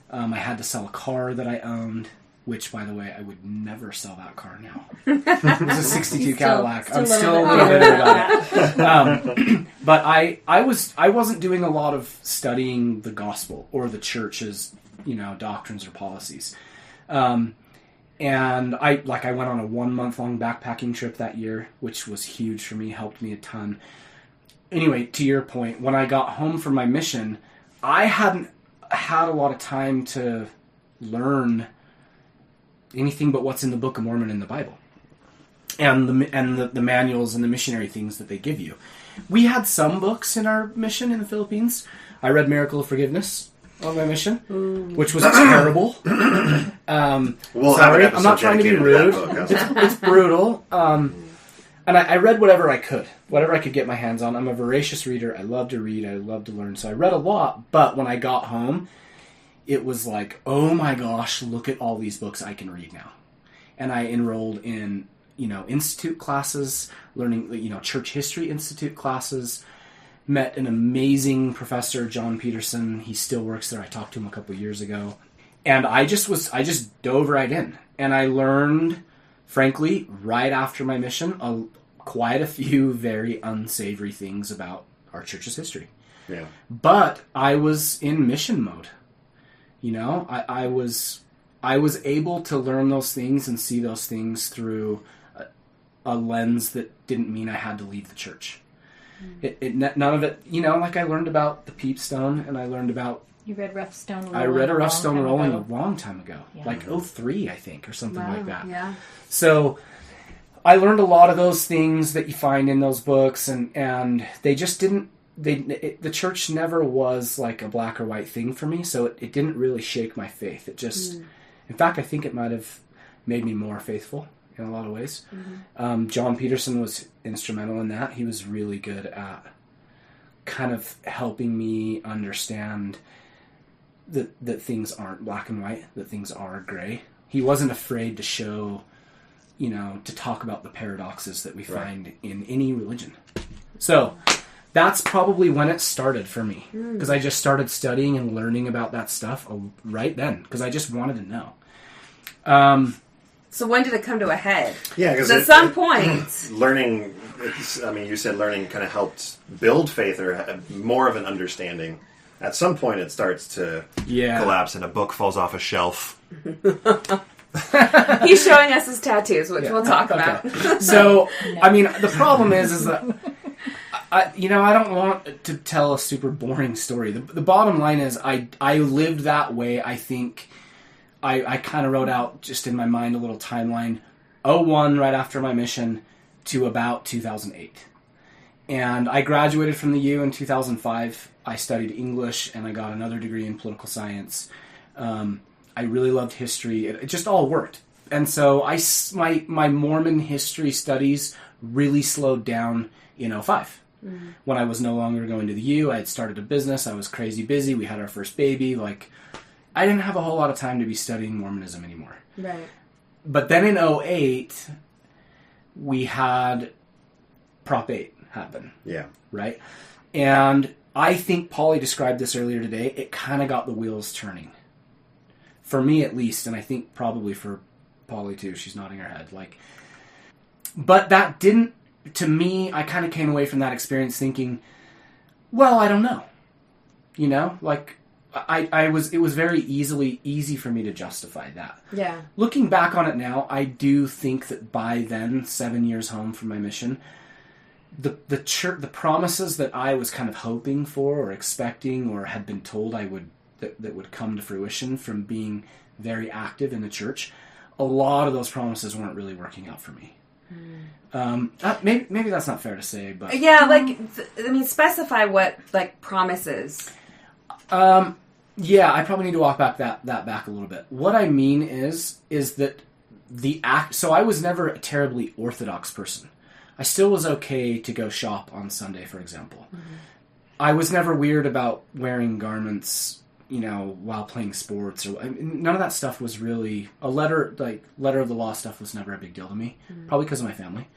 I had to sell a car that I owned. Which, by the way, I would never sell that car now. It was a 62 Cadillac. I'm still a little bitter about it. But I wasn't doing a lot of studying the gospel or the church's, doctrines or policies. And I went on a 1 month long backpacking trip that year, which was huge for me, helped me a ton. Anyway, to your point, when I got home from my mission, I hadn't had a lot of time to learn anything but what's in the Book of Mormon in the Bible, and the manuals and the missionary things that they give you. We had some books in our mission in the Philippines. I read Miracle of Forgiveness on my mission, which was terrible. We'll sorry, have an I'm not trying to be rude. It's brutal. And I read whatever I could get my hands on. I'm a voracious reader. I love to read. I love to learn. So I read a lot. But when I got home, it was like, oh my gosh, look at all these books I can read now. And I enrolled in, institute classes, learning, Church History Institute classes. Met an amazing professor, John Peterson. He still works there. I talked to him a couple years ago. And I just dove right in. And I learned, frankly, right after my mission, quite a few very unsavory things about our church's history. Yeah. But I was in mission mode. I was able to learn those things and see those things through a lens that didn't mean I had to leave the church. None of it, I learned about the Peepstone, and I learned about... You read Rough Stone Rolling? I read a Rough Stone Rolling a long time ago. Yeah. Like 2003, I think, or something like that. Yeah. So I learned a lot of those things that you find in those books, and they just didn't... the church never was like a black or white thing for me, so it didn't really shake my faith. It just... In fact, I think it might have made me more faithful in a lot of ways. Mm-hmm. John Peterson was instrumental in that. He was really good at kind of helping me understand that things aren't black and white, that things are gray. He wasn't afraid to show, to talk about the paradoxes that we find in any religion. So that's probably when it started for me, because I just started studying and learning about that stuff right then, because I just wanted to know. So when did it come to a head? Yeah, because at some point... learning, you said learning kind of helped build faith or more of an understanding. At some point it starts to collapse and a book falls off a shelf. He's showing us his tattoos, which we'll talk about. So, the problem is that I don't want to tell a super boring story. The bottom line is I lived that way. I think I kind of wrote out just in my mind a little timeline, 2001 right after my mission to about 2008. And I graduated from the U in 2005. I studied English and I got another degree in political science. I really loved history. It just all worked. And so my Mormon history studies really slowed down in 2005. Mm-hmm. When I was no longer going to the U, I had started a business. I was crazy busy. We had our first baby. I didn't have a whole lot of time to be studying Mormonism anymore. Right. But then in 2008, we had Prop 8 happen. Yeah. Right? And I think Polly described this earlier today. It kind of got the wheels turning. For me, at least, and I think probably for Polly, too. She's nodding her head. But that didn't... To me, I kind of came away from that experience thinking, Well, I don't know. You know, like it was very easy for me to justify that. Yeah. Looking back on it now, I do think that by then, 7 years home from my mission, the church, the promises that I was kind of hoping for or expecting or had been told that would come to fruition from being very active in the church, a lot of those promises weren't really working out for me. Maybe that's not fair to say, but yeah, like specify what like promises. Yeah, I probably need to walk back that back a little bit. What I mean is that so I was never a terribly orthodox person. I still was okay to go shop on Sunday, for example. Mm-hmm. I was never weird about wearing garments, while playing sports or none of that stuff was really a letter of the law stuff was never a big deal to me, probably because of my family.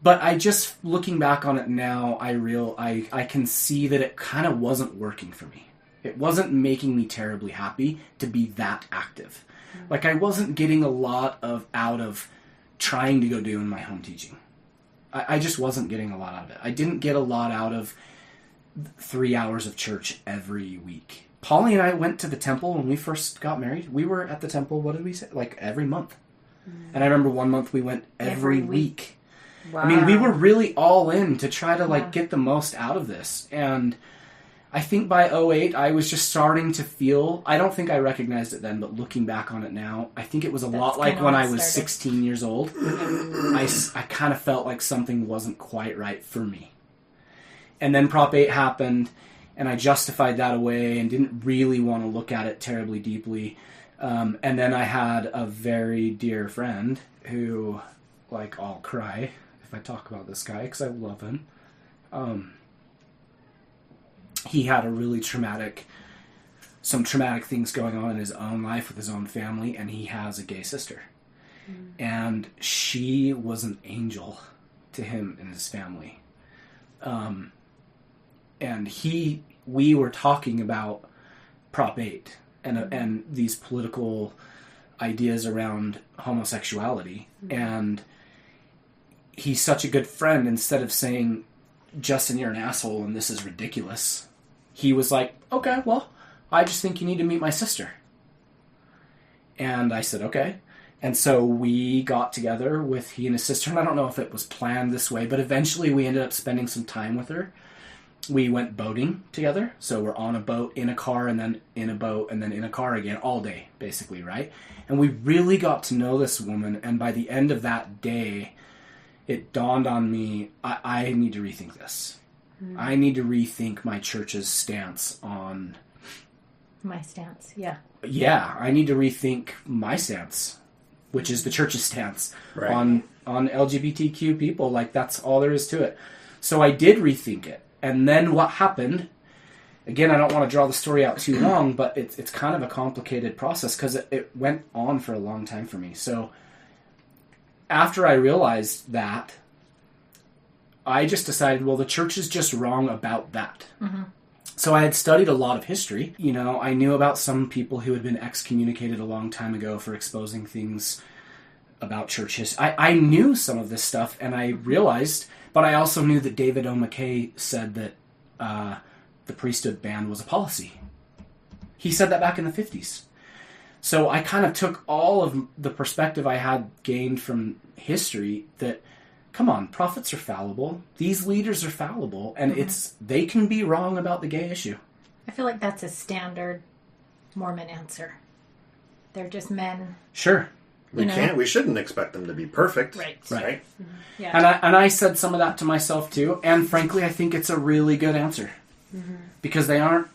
But I just, looking back on it now, I can see that it kind of wasn't working for me. It wasn't making me terribly happy to be that active. Like, I wasn't getting a lot out of trying to go doing my home teaching. I just wasn't getting a lot out of it. I didn't get a lot out of 3 hours of church every week. Polly and I went to the temple when we first got married. We were at the temple, what did we say? Like, every month. And I remember one month we went every week. Wow. I mean, we were really all in to try to get the most out of this. And I think by 2008, I was just starting to feel, I don't think I recognized it then, but looking back on it now, I think it was a lot like when I was 16 years old. I kind of felt like something wasn't quite right for me. And then Prop 8 happened, and I justified that away and didn't really want to look at it terribly deeply. And then I had a very dear friend who, I'll cry if I talk about this guy because I love him. He had a really some traumatic things going on in his own life with his own family, and he has a gay sister. And she was an angel to him and his family. And we were talking about Prop 8 and these political ideas around homosexuality. And he's such a good friend. Instead of saying, Justin, you're an asshole and this is ridiculous, he was like, okay, well, I just think you need to meet my sister. And I said, okay. And so we got together with he and his sister, and I don't know if it was planned this way, but eventually we ended up spending some time with her. We went boating together, so we're on a boat, in a car, and then in a boat, and then in a car again, all day, basically, right? And we really got to know this woman, and by the end of that day, it dawned on me, I need to rethink this. I need to rethink my church's stance on... My stance, yeah. Yeah, I need to rethink my stance, which is the church's stance on LGBTQ people. That's all there is to it. So I did rethink it. And then what happened, again, I don't want to draw the story out too long, but it's kind of a complicated process because it went on for a long time for me. So after I realized that, I just decided, well, the church is just wrong about that. Mm-hmm. So I had studied a lot of history. I knew about some people who had been excommunicated a long time ago for exposing things about church history. I knew some of this stuff, and I realized... But I also knew that David O. McKay said that the priesthood ban was a policy. He said that back in the 50s. So I kind of took all of the perspective I had gained from history that, come on, prophets are fallible. These leaders are fallible. And they can be wrong about the gay issue. I feel like that's a standard Mormon answer. They're just men. Sure. We shouldn't expect them to be perfect. Right. Mm-hmm. Yeah. And I said some of that to myself too. And frankly, I think it's a really good answer. Mm-hmm. Because they aren't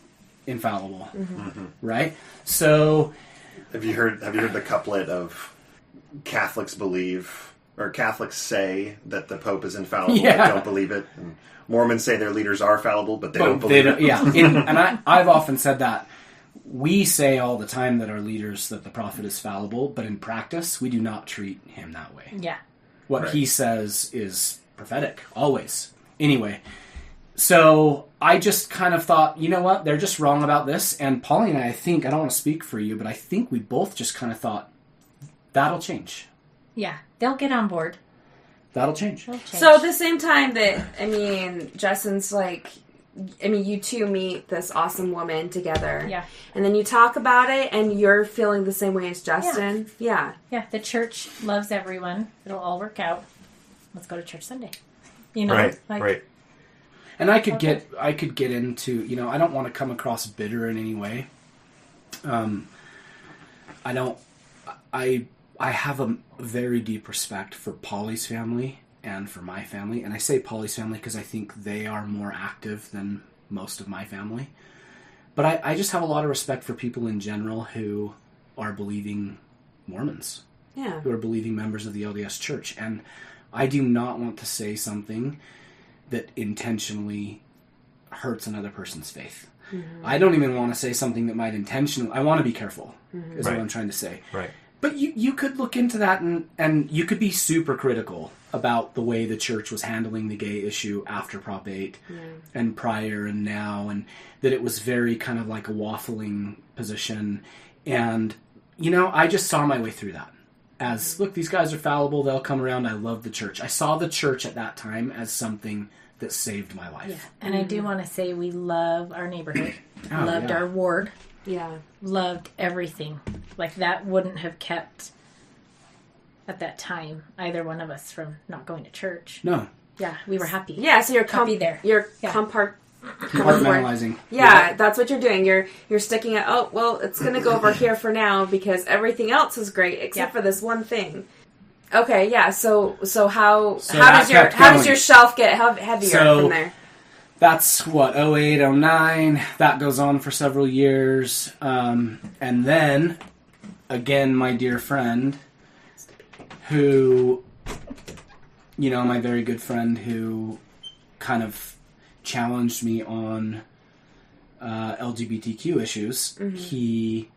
infallible. Mm-hmm. Right? So... Have you heard the couplet of Catholics believe, or Catholics say that the Pope is infallible, but don't believe it? And Mormons say their leaders are fallible, but they don't believe it. Yeah. And I've often said that. We say all the time that our leaders, that the prophet is fallible, but in practice, we do not treat him that way. Yeah. What he says is prophetic, always. Anyway, so I just kind of thought, you know what, they're just wrong about this. And Polly and I think, I don't want to speak for you, but I think we both just kind of thought, that'll change. Yeah, they'll get on board. That'll change. So at the same time that, Justin's I mean, you two meet this awesome woman together. Yeah. And then you talk about it, and you're feeling the same way as Justin. Yeah. Yeah, the church loves everyone. It'll all work out. Let's go to church Sunday. You know? Right, Like, right. And I could get into, you know, I don't want to come across bitter in any way. I have a very deep respect for Polly's family and for my family. And I say Polly's family because I think they are more active than most of my family. But I just have a lot of respect for people in general who are believing Mormons. Yeah. Who are believing members of the LDS Church. And I do not want to say something that intentionally hurts another person's faith. Mm-hmm. I don't even want to say something that might intentionally... I want to be careful, is what I'm trying to say. Right. But you could look into that and you could be super critical about the way the church was handling the gay issue after Prop 8 and prior and now, and that it was very kind of like a waffling position. And, you know, I just saw my way through that. As, look, these guys are fallible, they'll come around, I love the church. I saw the church at that time as something that saved my life. Yeah. And I do want to say we love our neighborhood. Loved our ward. Yeah. Loved everything. Like, that wouldn't have kept, at that time, either one of us from not going to church. No. Yeah, we were happy. Yeah, so you're happy there. You're compartmentalizing. Yeah, that's what you're doing. You're sticking at, oh, well, it's going to go over here for now because everything else is great except for this one thing. Okay, yeah. So how does your shelf get heavier from there? That's what, 08, 09. That goes on for several years. And then, again, my dear friend, who, you know, my very good friend who kind of challenged me on LGBTQ issues, he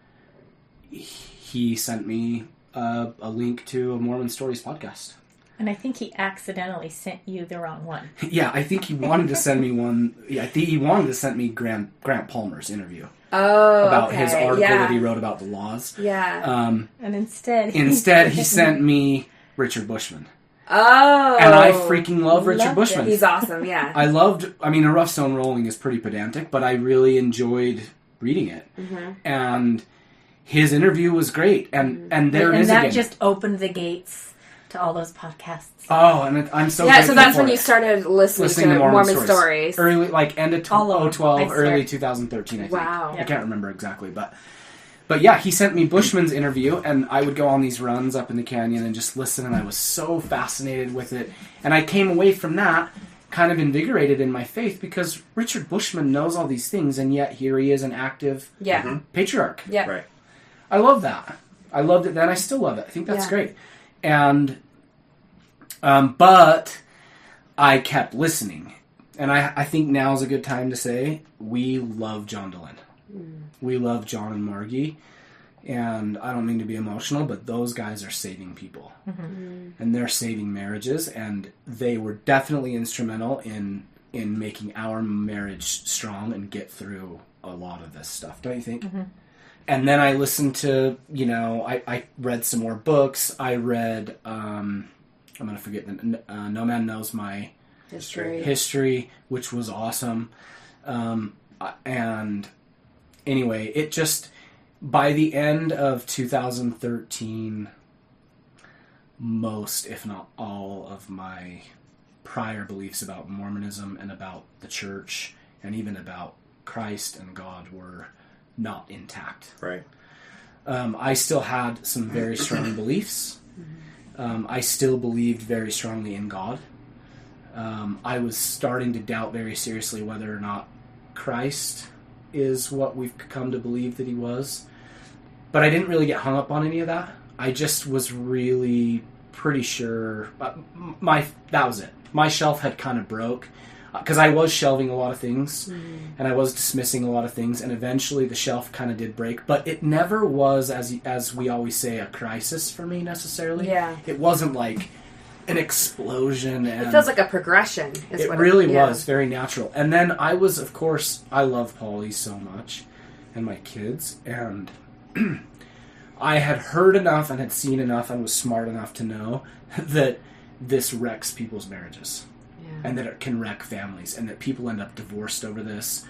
sent me a link to a Mormon Stories podcast. And I think he accidentally sent you the wrong one. Yeah, I think he wanted to send me one. Yeah, I think he wanted to send me Grant Palmer's interview. Oh, about his article that he wrote about the laws. Yeah. And instead he sent me Richard Bushman. Oh. And I freaking love Richard Bushman. He's awesome, yeah. A Rough Stone Rolling is pretty pedantic, but I really enjoyed reading it. Mm-hmm. And his interview was great. And there it is again. And that just opened the gates to all those podcasts. Oh, and I'm so grateful. Yeah, so that's when you started listening to Mormon stories. Early, like end of 2012, early 2013, I think. Wow. I can't remember exactly, but yeah, he sent me Bushman's interview, and I would go on these runs up in the canyon and just listen, and I was so fascinated with it. And I came away from that kind of invigorated in my faith because Richard Bushman knows all these things, and yet here he is, an active patriarch. Yeah. Right. I love that. I loved it then. I still love it. I think that's great. And, but I kept listening. And I think now is a good time to say we love John Dehlin. We love John and Margie. And I don't mean to be emotional, but those guys are saving people. Mm-hmm. And they're saving marriages. And they were definitely instrumental in making our marriage strong and get through a lot of this stuff, don't you think? Mm-hmm. And then I listened to, you know, I read some more books. I read, I'm going to forget, No Man Knows My History, which was awesome. And anyway, it just, by the end of 2013, most, if not all, of my prior beliefs about Mormonism and about the church and even about Christ and God were not intact. Right. I still had some very strong beliefs. I still believed very strongly in God. I was starting to doubt very seriously whether or not Christ is what we've come to believe that he was. But I didn't really get hung up on any of that. I just was really pretty sure that was it. My shelf had kind of broke. Because I was shelving a lot of things, and I was dismissing a lot of things, and eventually the shelf kind of did break. But it never was, as we always say, a crisis for me necessarily. Yeah. It wasn't like an explosion. And it feels like a progression. It really was very natural. And then I was, of course, I love Polly so much, and my kids, and I had heard enough and had seen enough and was smart enough to know that this wrecks people's marriages. and that it can wreck families, and that people end up divorced over this.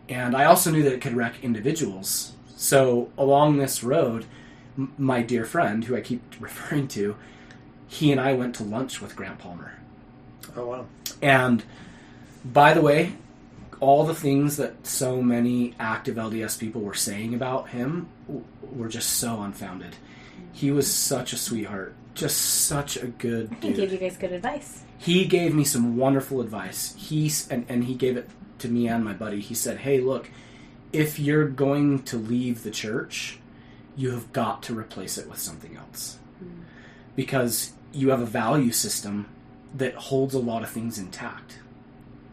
And I also knew that it could wreck individuals. So along this road, my dear friend, who I keep referring to, he and I went to lunch with Grant Palmer. Oh, wow. And by the way, all the things that so many active LDS people were saying about him were just so unfounded. He was such a sweetheart, just such a good dude. He gave you guys good advice. He gave me some wonderful advice. And he gave it to me and my buddy. He said, hey, look, if you're going to leave the church, you have got to replace it with something else. Because you have a value system that holds a lot of things intact,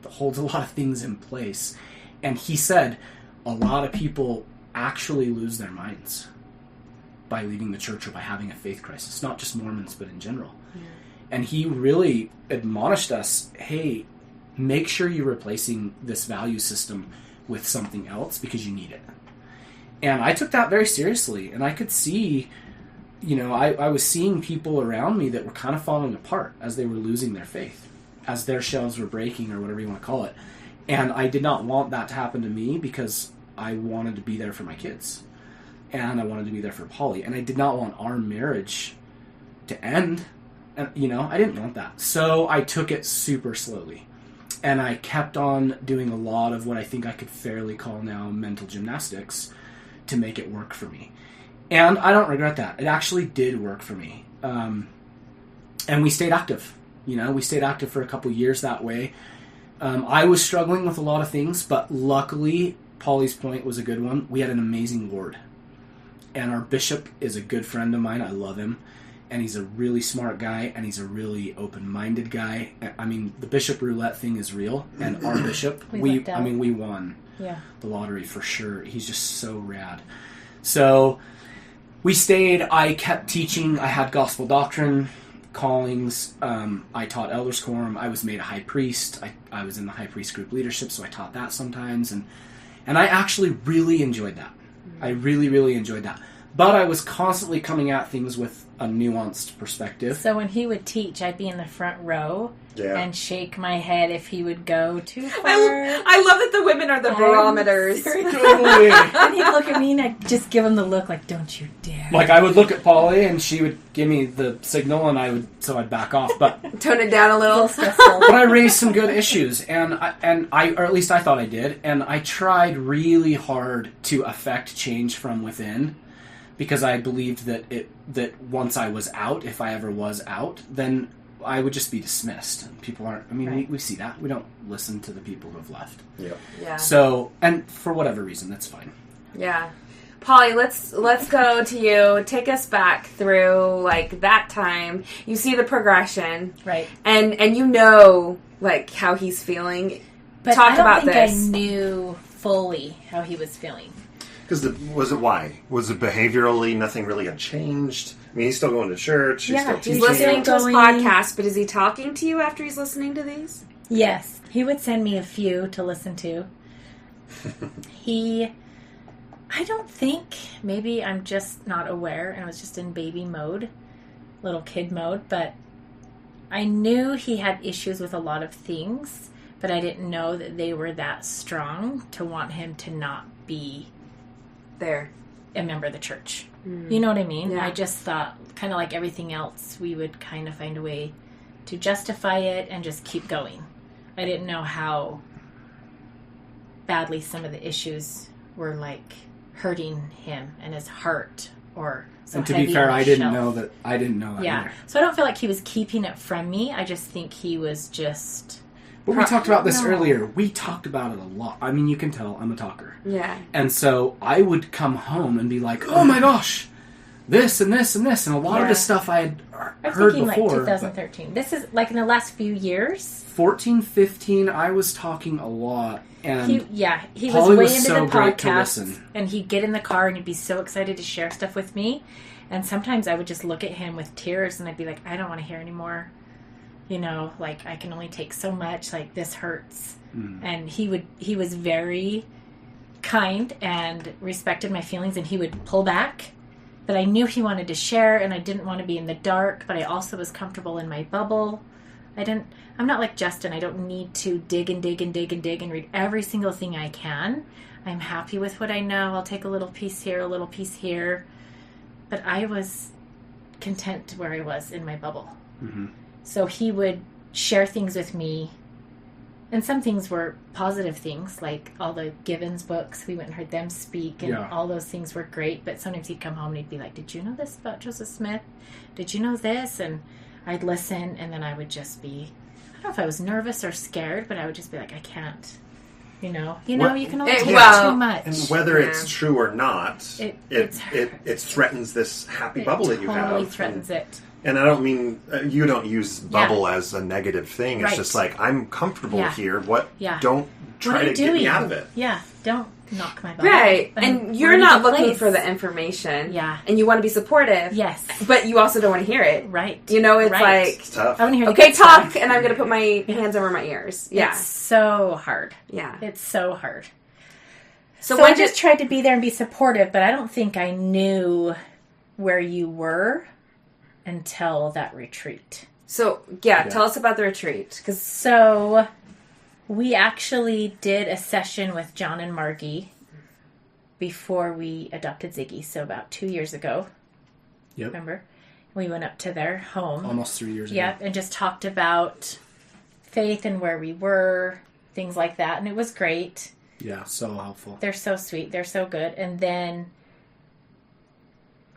that holds a lot of things in place. And he said a lot of people actually lose their minds by leaving the church or by having a faith crisis, not just Mormons, but in general. Yeah. And he really admonished us, hey, make sure you're replacing this value system with something else because you need it. And I took that very seriously, and I could see, I was seeing people around me that were kind of falling apart as they were losing their faith, as their shells were breaking, or whatever you want to call it. And I did not want that to happen to me because I wanted to be there for my kids. And I wanted to be there for Polly. And I did not want our marriage to end. And, I didn't want that. So I took it super slowly. And I kept on doing a lot of what I think I could fairly call now mental gymnastics to make it work for me. And I don't regret that. It actually did work for me. And we stayed active. We stayed active for a couple years that way. I was struggling with a lot of things, but luckily, Polly's point was a good one. We had an amazing ward. And our bishop is a good friend of mine. I love him. And he's a really smart guy, and he's a really open-minded guy. I mean, the bishop roulette thing is real. And our bishop, we won the lottery for sure. He's just so rad. So we stayed. I kept teaching. I had gospel doctrine callings. I taught elders quorum. I was made a high priest. I was in the high priest group leadership, so I taught that sometimes. And I actually really enjoyed that. I really, really enjoyed that. But I was constantly coming at things with a nuanced perspective. So when he would teach, I'd be in the front row and shake my head if he would go too far. I love that the women are the barometers. And he'd look at me and I'd just give him the look like, don't you dare. Like I would look at Polly and she would give me the signal and I'd back off. But tone it down a little. But I raised some good issues or at least I thought I did. And I tried really hard to affect change from within. Because I believed that once I was out, if I ever was out, then I would just be dismissed. People aren't. I mean, we see that. We don't listen to the people who have left. Yeah. So, and for whatever reason, that's fine. Yeah. Polly, let's go to you. Take us back through like that time. You see the progression, right? And like how he's feeling. But talk I don't about think this. I knew fully how he was feeling. Because was it why? Was it behaviorally nothing really had changed? I mean, he's still going to church. He's still teaching. He's listening to his podcast, but is he talking to you after he's listening to these? Yes. He would send me a few to listen to. I don't think, maybe I'm just not aware, and I was just in baby mode, little kid mode, but I knew he had issues with a lot of things, but I didn't know that they were that strong to want him to not be there, a member of the church. You know what I mean? Yeah. I just thought, kind of like everything else, we would kind of find a way to justify it and just keep going. I didn't know how badly some of the issues were like hurting him and his heart, or so. And to be fair, I didn't know that yeah. either. So I don't feel like he was keeping it from me. I just think he was just. But we talked about this earlier. We talked about it a lot. I mean, you can tell I'm a talker. Yeah. And so I would come home and be like, oh my gosh, this and this and this. And a lot of the stuff I had heard before. Like 2013. This is like in the last few years. 14, 15, I was talking a lot. And he Polly was way into so the great to podcast. listen. And he'd get in the car and he'd be so excited to share stuff with me. And sometimes I would just look at him with tears and I'd be like, I don't want to hear anymore. Like I can only take so much, like this hurts. And he was very kind and respected my feelings, and he would pull back, but I knew he wanted to share, and I didn't want to be in the dark, but I also was comfortable in my bubble. I'm not like Justin. I don't need to dig and dig and dig and dig and read every single thing I can. I'm happy with what I know. I'll take a little piece here, a little piece here. But I was content where I was in my bubble. Mm-hmm. So he would share things with me. And some things were positive things, like all the Givens books. We went and heard them speak, and all those things were great. But sometimes he'd come home and he'd be like, did you know this about Joseph Smith? Did you know this? And I'd listen, and then I would just be, I don't know if I was nervous or scared, but I would just be like, I can't. You can only take too much. And whether it's true or not, it threatens this happy bubble that you have. It totally threatens it. And I don't mean, you don't use bubble as a negative thing. It's just like, I'm comfortable here. Don't try to get me out of it. Yeah, don't knock my bubble. Right. And you're not looking for the information. Yeah. And you want to be supportive. Yes. But you also don't want to hear it. Right. It's like, it's tough. I want to hear okay, talk, and I'm going to put my hands over my ears. Yeah. It's so hard. Yeah. It's so hard. So I just tried to be there and be supportive, but I don't think I knew where you were until that retreat. So, tell us about the retreat. So, we actually did a session with John and Margie before we adopted Ziggy. So, about 2 years ago. Yep. Remember? We went up to their home. Almost 3 years ago. Yep, and just talked about faith and where we were, things like that. And it was great. Yeah, so helpful. They're so sweet. They're so good. And then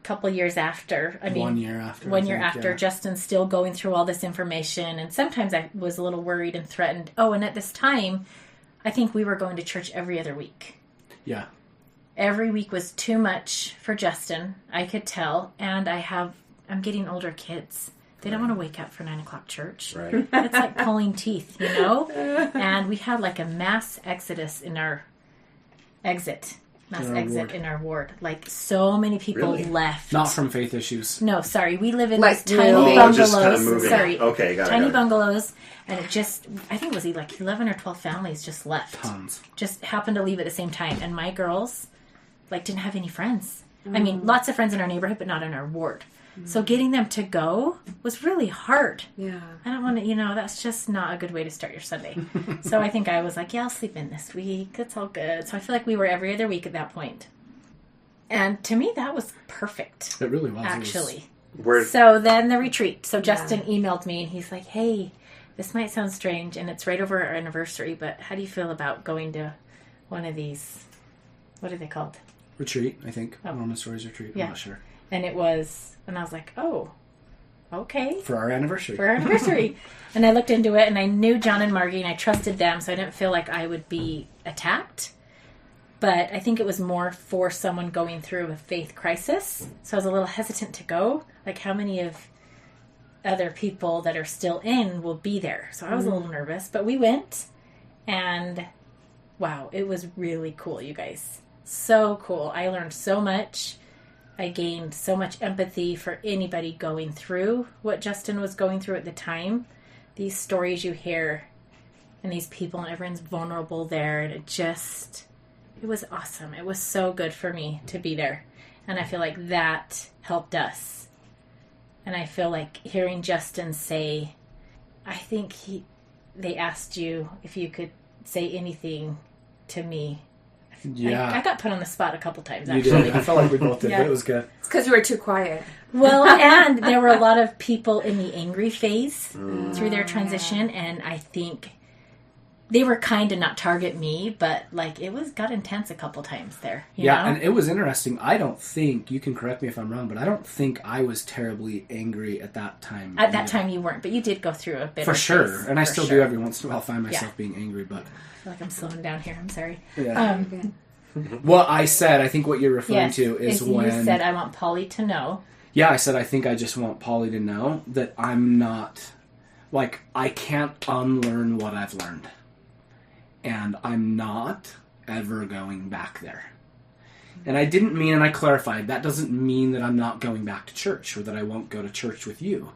couple years after, 1 year after, Justin's still going through all this information, and sometimes I was a little worried and threatened. Oh, and at this time, I think we were going to church every other week. Yeah. Every week was too much for Justin, I could tell, and I'm getting older kids. They don't want to wake up for 9 o'clock church. Right. It's like pulling teeth, And we had like a mass exodus in our exit in our ward. Like, so many people left. Not from faith issues. No, sorry. We live in like these tiny bungalows. Just kind of moving. Sorry. Okay, got it. Tiny bungalows. And it just, I think it was like 11 or 12 families just left. Tons. Just happened to leave at the same time. And my girls, didn't have any friends. I mean, lots of friends in our neighborhood, but not in our ward. So getting them to go was really hard. Yeah. I don't want to, that's just not a good way to start your Sunday. So I think I was like, I'll sleep in this week. It's all good. So I feel like we were every other week at that point. And to me, that was perfect. It really was. Actually. So then the retreat. So Justin emailed me and he's like, hey, this might sound strange and it's right over our anniversary, but how do you feel about going to one of these, what are they called? Retreat, I think. Norman Stories Retreat. I'm not sure. And it was, and I was like, oh, okay. For our anniversary. And I looked into it, and I knew John and Margie, and I trusted them, so I didn't feel like I would be attacked. But I think it was more for someone going through a faith crisis. So I was a little hesitant to go. Like, how many of other people that are still in will be there? So I was a little nervous. But we went, and wow, it was really cool, you guys. So cool. I learned so much. I gained so much empathy for anybody going through what Justin was going through at the time. These stories you hear and these people, and everyone's vulnerable there. And it was awesome. It was so good for me to be there. And I feel like that helped us. And I feel like hearing Justin say, I think they asked you if you could say anything to me. Yeah. I got put on the spot a couple times, You actually. did. I felt like we both did, but it was good. It's because you were too quiet. Well, and there were a lot of people in the angry phase through their transition, and I think they were kind to not target me, but got intense a couple times there. You know? And it was interesting. I don't think, you can correct me if I'm wrong, but I don't think I was terribly angry at that time. At that time you weren't, but you did go through a bit. For sure, and I still do every once in a while find myself being angry, but... I feel like I'm slowing down here. I'm sorry. Yeah. What I said, I think what you're referring to is when... You said, I want Polly to know. Yeah, I said, I think I just want Polly to know that I'm not... I can't unlearn what I've learned. And I'm not ever going back there. And I didn't mean, and I clarified, that doesn't mean that I'm not going back to church or that I won't go to church with you.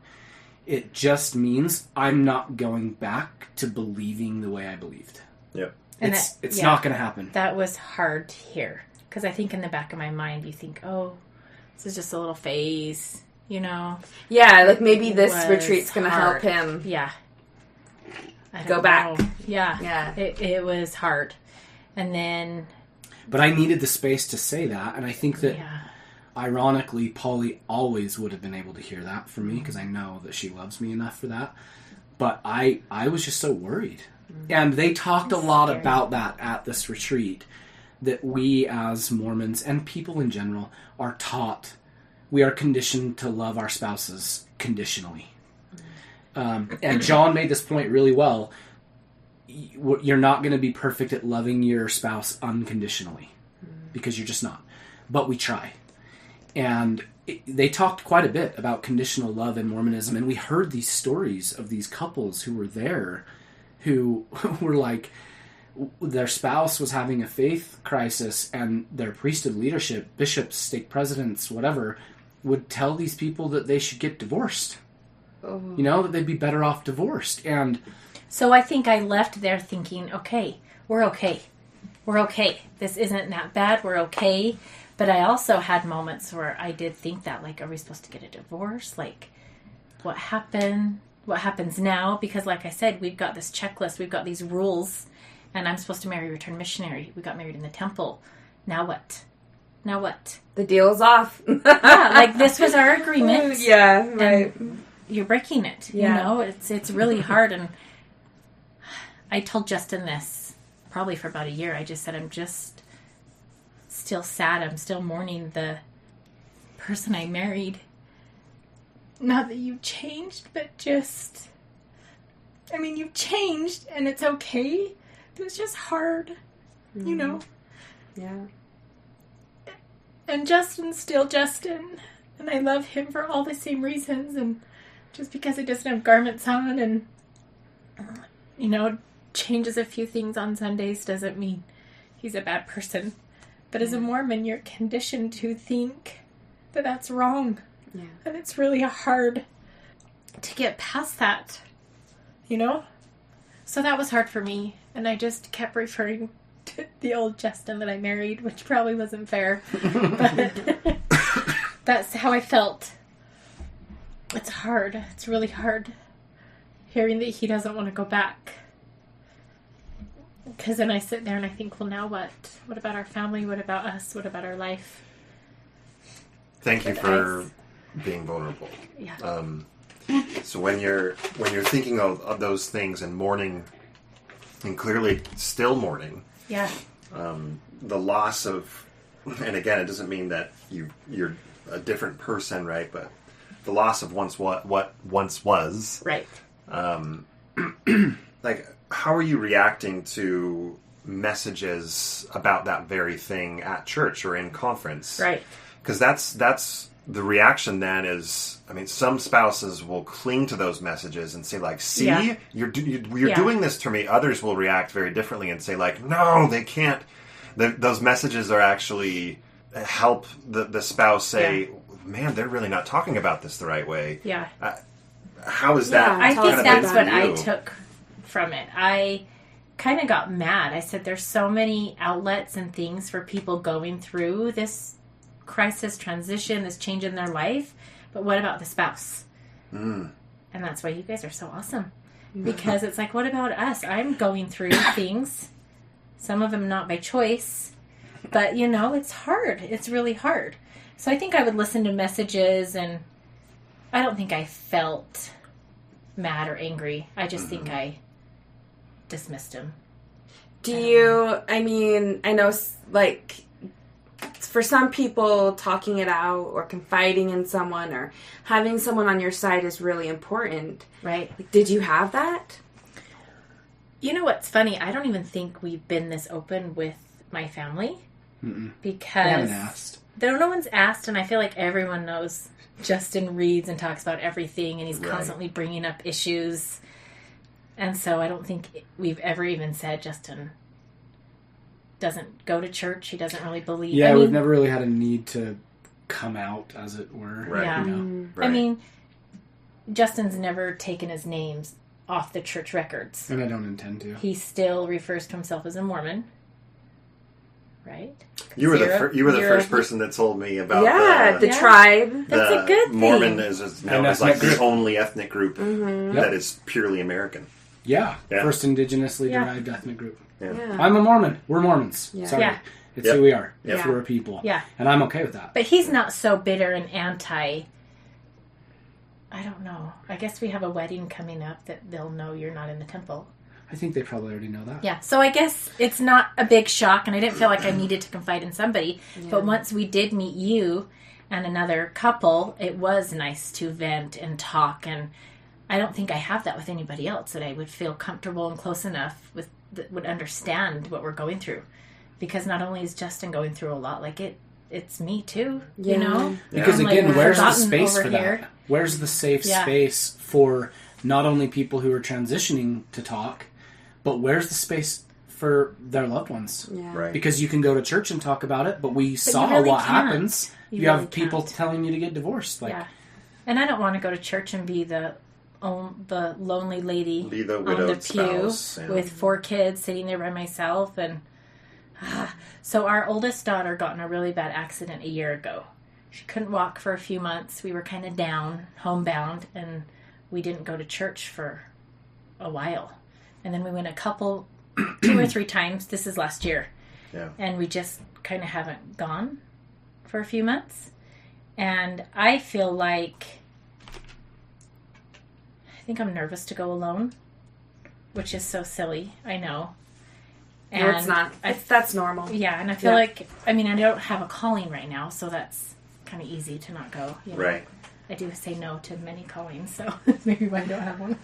It just means I'm not going back to believing the way I believed. Yep. It's not going to happen. That was hard to hear. Because I think in the back of my mind, you think, oh, this is just a little phase, Yeah, maybe this retreat's going to help him. Yeah. go back. Yeah. Yeah. It was hard. And then... But I needed the space to say that, and I think that, ironically, Polly always would have been able to hear that from me, because I know that she loves me enough for that. But I was just so worried. And they talked a lot about that at this retreat, that we as Mormons, and people in general, are taught, we are conditioned to love our spouses conditionally. And John made this point really well. You're not going to be perfect at loving your spouse unconditionally, because you're just not. But we try. And they talked quite a bit about conditional love in Mormonism, and we heard these stories of these couples who were there, who were like, their spouse was having a faith crisis, and their priesthood leadership, bishops, stake presidents, whatever, would tell these people that they should get divorced. That they'd be better off divorced. And so I think I left there thinking, okay, we're okay. We're okay. This isn't that bad. We're okay. But I also had moments where I did think that, like, are we supposed to get a divorce? Like, what happened? What happens now? Because, like I said, we've got this checklist. We've got these rules. And I'm supposed to marry a returned missionary. We got married in the temple. Now what? Now what? The deal's off. Yeah, like, this was our agreement. Yeah, right. You're breaking it. Yeah. It's really hard. And I told Justin this probably for about a year. I just said, I'm just still sad. I'm still mourning the person I married. Not that you've changed, but just... I mean, you've changed, and it's okay. But it's just hard, Yeah. And Justin's still Justin. And I love him for all the same reasons. And just because he doesn't have garments on and, changes a few things on Sundays doesn't mean he's a bad person. But as a Mormon, you're conditioned to think that that's wrong. Yeah. And it's really hard to get past that, So that was hard for me. And I just kept referring to the old Justin that I married, which probably wasn't fair. But that's how I felt. It's hard. It's really hard hearing that he doesn't want to go back. Because then I sit there and I think, well, now what? What about our family? What about us? What about our life? Thank you for being vulnerable. Yeah. So when you're thinking of those things and mourning, and clearly still mourning, Yeah. the loss of, and again, it doesn't mean that you're a different person, right? But the loss of what once was, Right. like, how are you reacting to messages about that very thing at church or in conference? Right. Because that's the reaction then is, I mean, some spouses will cling to those messages and say, like, see, you're doing this to me. Others will react very differently and say, like, no, they can't. Those messages are actually help the spouse say, man, they're really not talking about this the right way. Yeah. How is that? I think that's what I you? took from it. I kind of got mad. I said, there's so many outlets and things for people going through this crisis, transition, this change in their life. But what about the spouse? And that's why you guys are so awesome. Because it's like, what about us? I'm going through things. Some of them not by choice. But, it's hard. It's really hard. So I think I would listen to messages, and I don't think I felt mad or angry. I just think I dismissed him. I know, like, for some people, talking it out or confiding in someone or having someone on your side is really important. Right. Like, did you have that? You know what's funny? I don't even think we've been this open with my family. Because I haven't asked. No one's asked, and I feel like everyone knows Justin reads and talks about everything, and he's constantly bringing up issues. And so I don't think we've ever even said Justin doesn't go to church. He doesn't really believe. Yeah, we've never really had a need to come out, as it were. Right. Yeah. Right. I mean, Justin's never taken his names off the church records. And I don't intend to. He still refers to himself as a Mormon. Right? You were the first person that told me about the tribe. That's a good thing. Mormon is now An is like ethnic the group. only ethnic group that is purely American. Yeah. Yeah. First indigenously Yeah. derived ethnic group. Yeah. I'm a Mormon. We're Mormons. Yeah. Sorry. Yeah. It's Yep. who we are. Yep. If we're a people. Yeah. And I'm okay with that. But he's not so bitter and anti. I don't know. I guess we have a wedding coming up that they'll know you're not in the temple. I think they probably already know that. Yeah. So I guess it's not a big shock, and I didn't feel like I needed to confide in somebody. Yeah. But once we did meet you and another couple, it was nice to vent and talk. And I don't think I have that with anybody else, that I would feel comfortable and close enough with that would understand what we're going through. Because not only is Justin going through a lot, like it's me too, Yeah. you know? Because I'm again, like where's the forgotten space over for here. that? Where's the safe Yeah. space for not only people who are transitioning to talk, but where's the space for their loved ones? Yeah. Right. Because you can go to church and talk about it, but we saw you really what can't. happens. You You really have people can't. telling you to get divorced. Like, Yeah. And I don't want to go to church and be the lonely lady Be the on the widowed pew spouse. Yeah. with 4 kids sitting there by myself. And so our oldest daughter got in a really bad accident a year ago. She couldn't walk for a few months. We were kind of down, homebound, and we didn't go to church for a while. And then we went 2 or 3 times. This is last year. Yeah. And we just kind of haven't gone for a few months. And I feel like I think I'm nervous to go alone, which is so silly. I know. No, it's not. That's normal. Yeah, and I feel Yeah. like, I mean, I don't have a calling right now, so that's kind of easy to not go. You know? Right. I do say no to many callings, so maybe why I don't have one.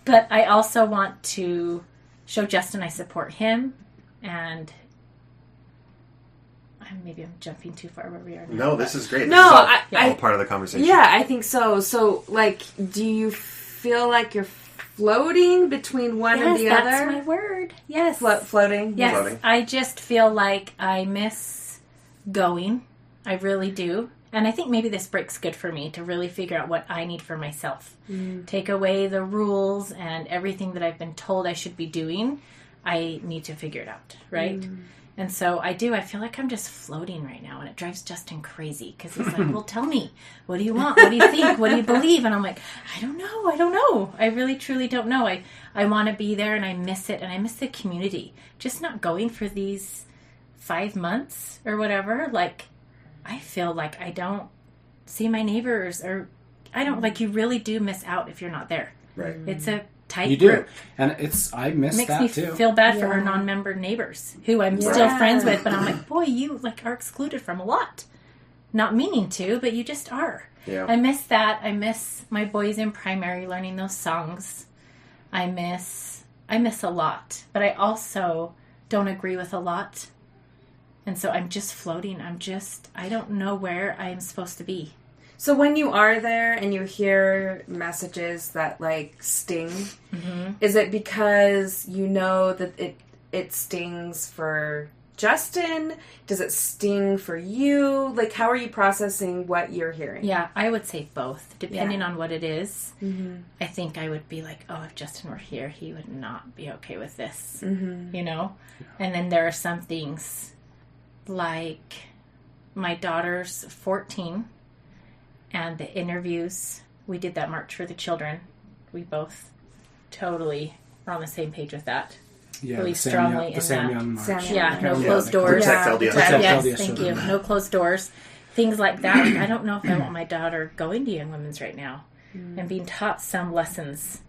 But I also want to show Justin I support him, and maybe I'm jumping too far where we are now. No, this is great. No, this is all I part of the conversation. yeah, I think so. So, like, do you feel like you're floating between one and the Yes, other? that's my word. Yes. Floating? Yes, Floating. I just feel like I miss going. I really do. And I think maybe this break's good for me to really figure out what I need for myself. Take away the rules and everything that I've been told I should be doing. I need to figure it out, right? And so I do. I feel like I'm just floating right now, and it drives Justin crazy because he's like, well, tell me. What do you want? What do you think? What do you believe? And I'm like, I don't know. I really, truly don't know. I want to be there, and I miss it, and I miss the community. Just not going for these 5 months or whatever. Like, I feel like I don't see my neighbors, or I don't, like, you really do miss out if you're not there. Right. It's a tight you do. group. And I miss It makes that me too. feel bad for our Yeah. non-member neighbors who I'm Yeah. still friends with, but I'm like, boy, you like are excluded from a lot. Not meaning to, but you just are. Yeah. I miss that. I miss my boys in primary learning those songs. I miss a lot, but I also don't agree with a lot. And so I'm just floating. I don't know where I am supposed to be. So when you are there and you hear messages that, like, sting, is it because you know that it stings for Justin? Does it sting for you? Like, how are you processing what you're hearing? Yeah, I would say both, depending on what it is. Mm-hmm. I think I would be like, oh, if Justin were here, he would not be okay with this, you know? And then there are some things like my daughter's 14 and the interviews. We did that March for the Children. We both totally are on the same page with that. Yeah, really the Sam strongly Young, in the Sam that. Young March. Sam Young. Yeah, no Yeah, closed the doors. Protect Yeah. LDS. Protect Yes, LDS thank you. children. No closed doors. Things like that. Like, I don't know if I want my daughter going to Young Women's right now and being taught some lessons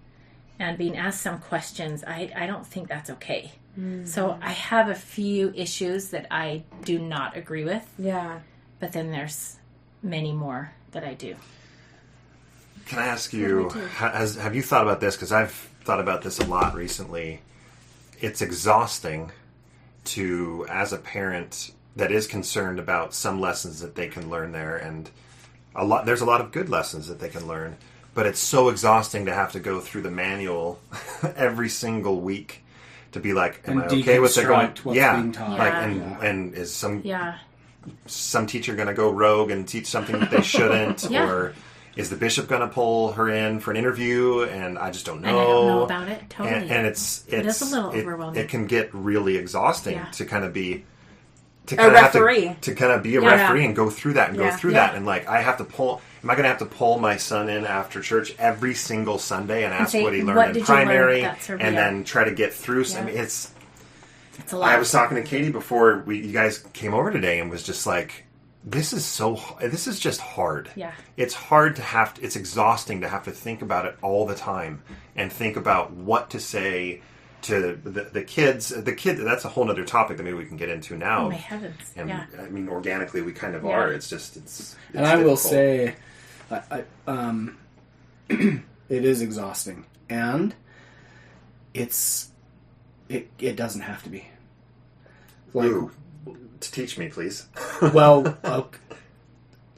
and being asked some questions. I don't think that's okay. So I have a few issues that I do not agree with, Yeah. but then there's many more that I do. Can I ask you, have you thought about this? Because I've thought about this a lot recently. It's exhausting to, as a parent that is concerned about some lessons that they can learn there, and there's a lot of good lessons that they can learn, but it's so exhausting to have to go through the manual every single week to be like, am And I okay with it going? deconstruct what's being taught. Like, Yeah. and is Yeah. some teacher going to go rogue and teach something that they shouldn't, Yeah. or is the bishop going to pull her in for an interview? And I just don't know. And I don't know about it. Totally. And it's It is a little overwhelming. It can get really exhausting Yeah. to kind of be A referee. to kind of be a Yeah. referee and go through that and go Yeah. through Yeah. that, and like I have to pull. am I going to have to pull my son in after church every single Sunday and ask say, what he "What learned did in you learn primary, at that and then try to get through? Yeah. I mean, it's a lot. I was talking to Katie before you guys came over today, and was just like, this is just hard. Yeah. It's hard to it's exhausting to have to think about it all the time and think about what to say to the kids. That's a whole other topic that maybe we can get into now. Oh my heavens. And Yeah. I mean, organically we kind of Yeah. are. It's just, it's And I will difficult. say, it is exhausting, and it doesn't have to be. Like, Ooh, to teach me, please. well,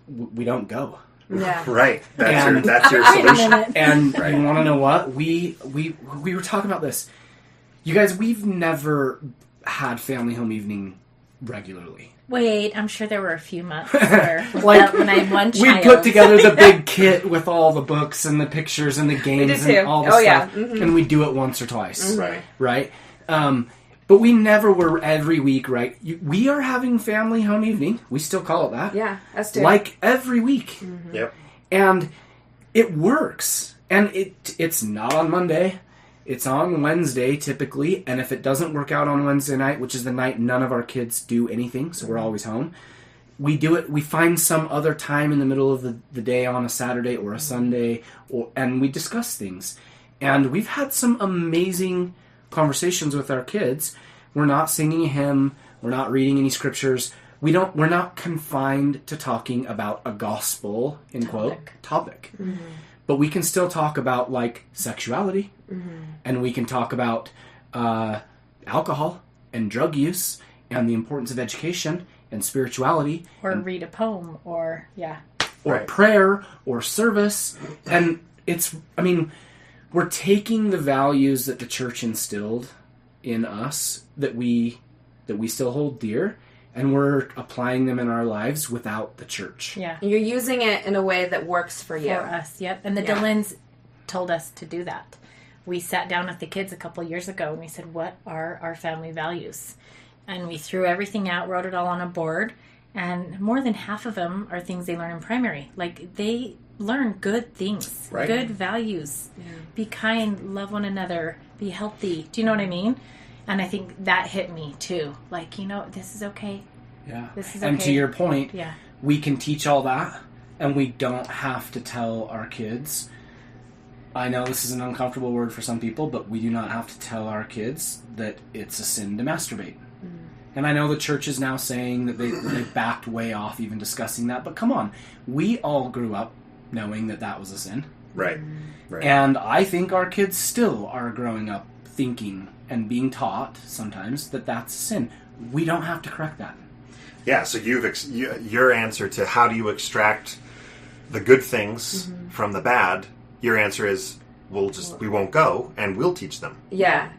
we don't go. Yeah. Right. And- That's your Wait a solution. minute. And Right. you want to know what? We were talking about this. You guys, we've never had family home evening regularly. Wait, I'm sure there were a few months where Like, when I had one We child. put together the big kit with all the books and the pictures and the games too. and all the Oh, yeah. stuff, and we do it once or twice, Right. right? But we never were every week, right? We are having family home evening. We still call it that. Yeah, us too. Like every week. Yep. And it works. And it's not on Monday. It's on Wednesday, typically. And if it doesn't work out on Wednesday night, which is the night none of our kids do anything, so we're always home, we do it. We find some other time in the middle of the day on a Saturday or a Sunday, and we discuss things. And we've had some amazing conversations with our kids. We're not singing a hymn. We're not reading any scriptures. We're not confined to talking about a gospel, in quote, topic. Mm-hmm. But we can still talk about, like, sexuality. Mm-hmm. And we can talk about alcohol and drug use and the importance of education and spirituality. Or and, read a poem, or, or Right. prayer or service. And we're taking the values that the church instilled in us that we still hold dear, and we're applying them in our lives without the church. Yeah. You're using it in a way that works for you. For us, yep. And the Yeah. Dillons told us to do that. We sat down with the kids a couple years ago and we said, what are our family values? And we threw everything out, wrote it all on a board, and more than half of them are things they learn in primary. Like, they learn good things, Right. good values. Yeah. Be kind, love one another, be healthy. Do you know what I mean? And I think that hit me too. Like, this is okay. Yeah. This is And okay. to your point, Yeah. we can teach all that, and we don't have to tell our kids. I know this is an uncomfortable word for some people, but we do not have to tell our kids that it's a sin to masturbate. And I know the church is now saying that they backed way off even discussing that, but come on. We all grew up knowing that was a sin. Right. Right. And I think our kids still are growing up thinking and being taught sometimes that that's a sin. We don't have to correct that. Yeah, so your answer to how do you extract the good things from the bad, your answer is we won't go and we'll teach them. Yeah.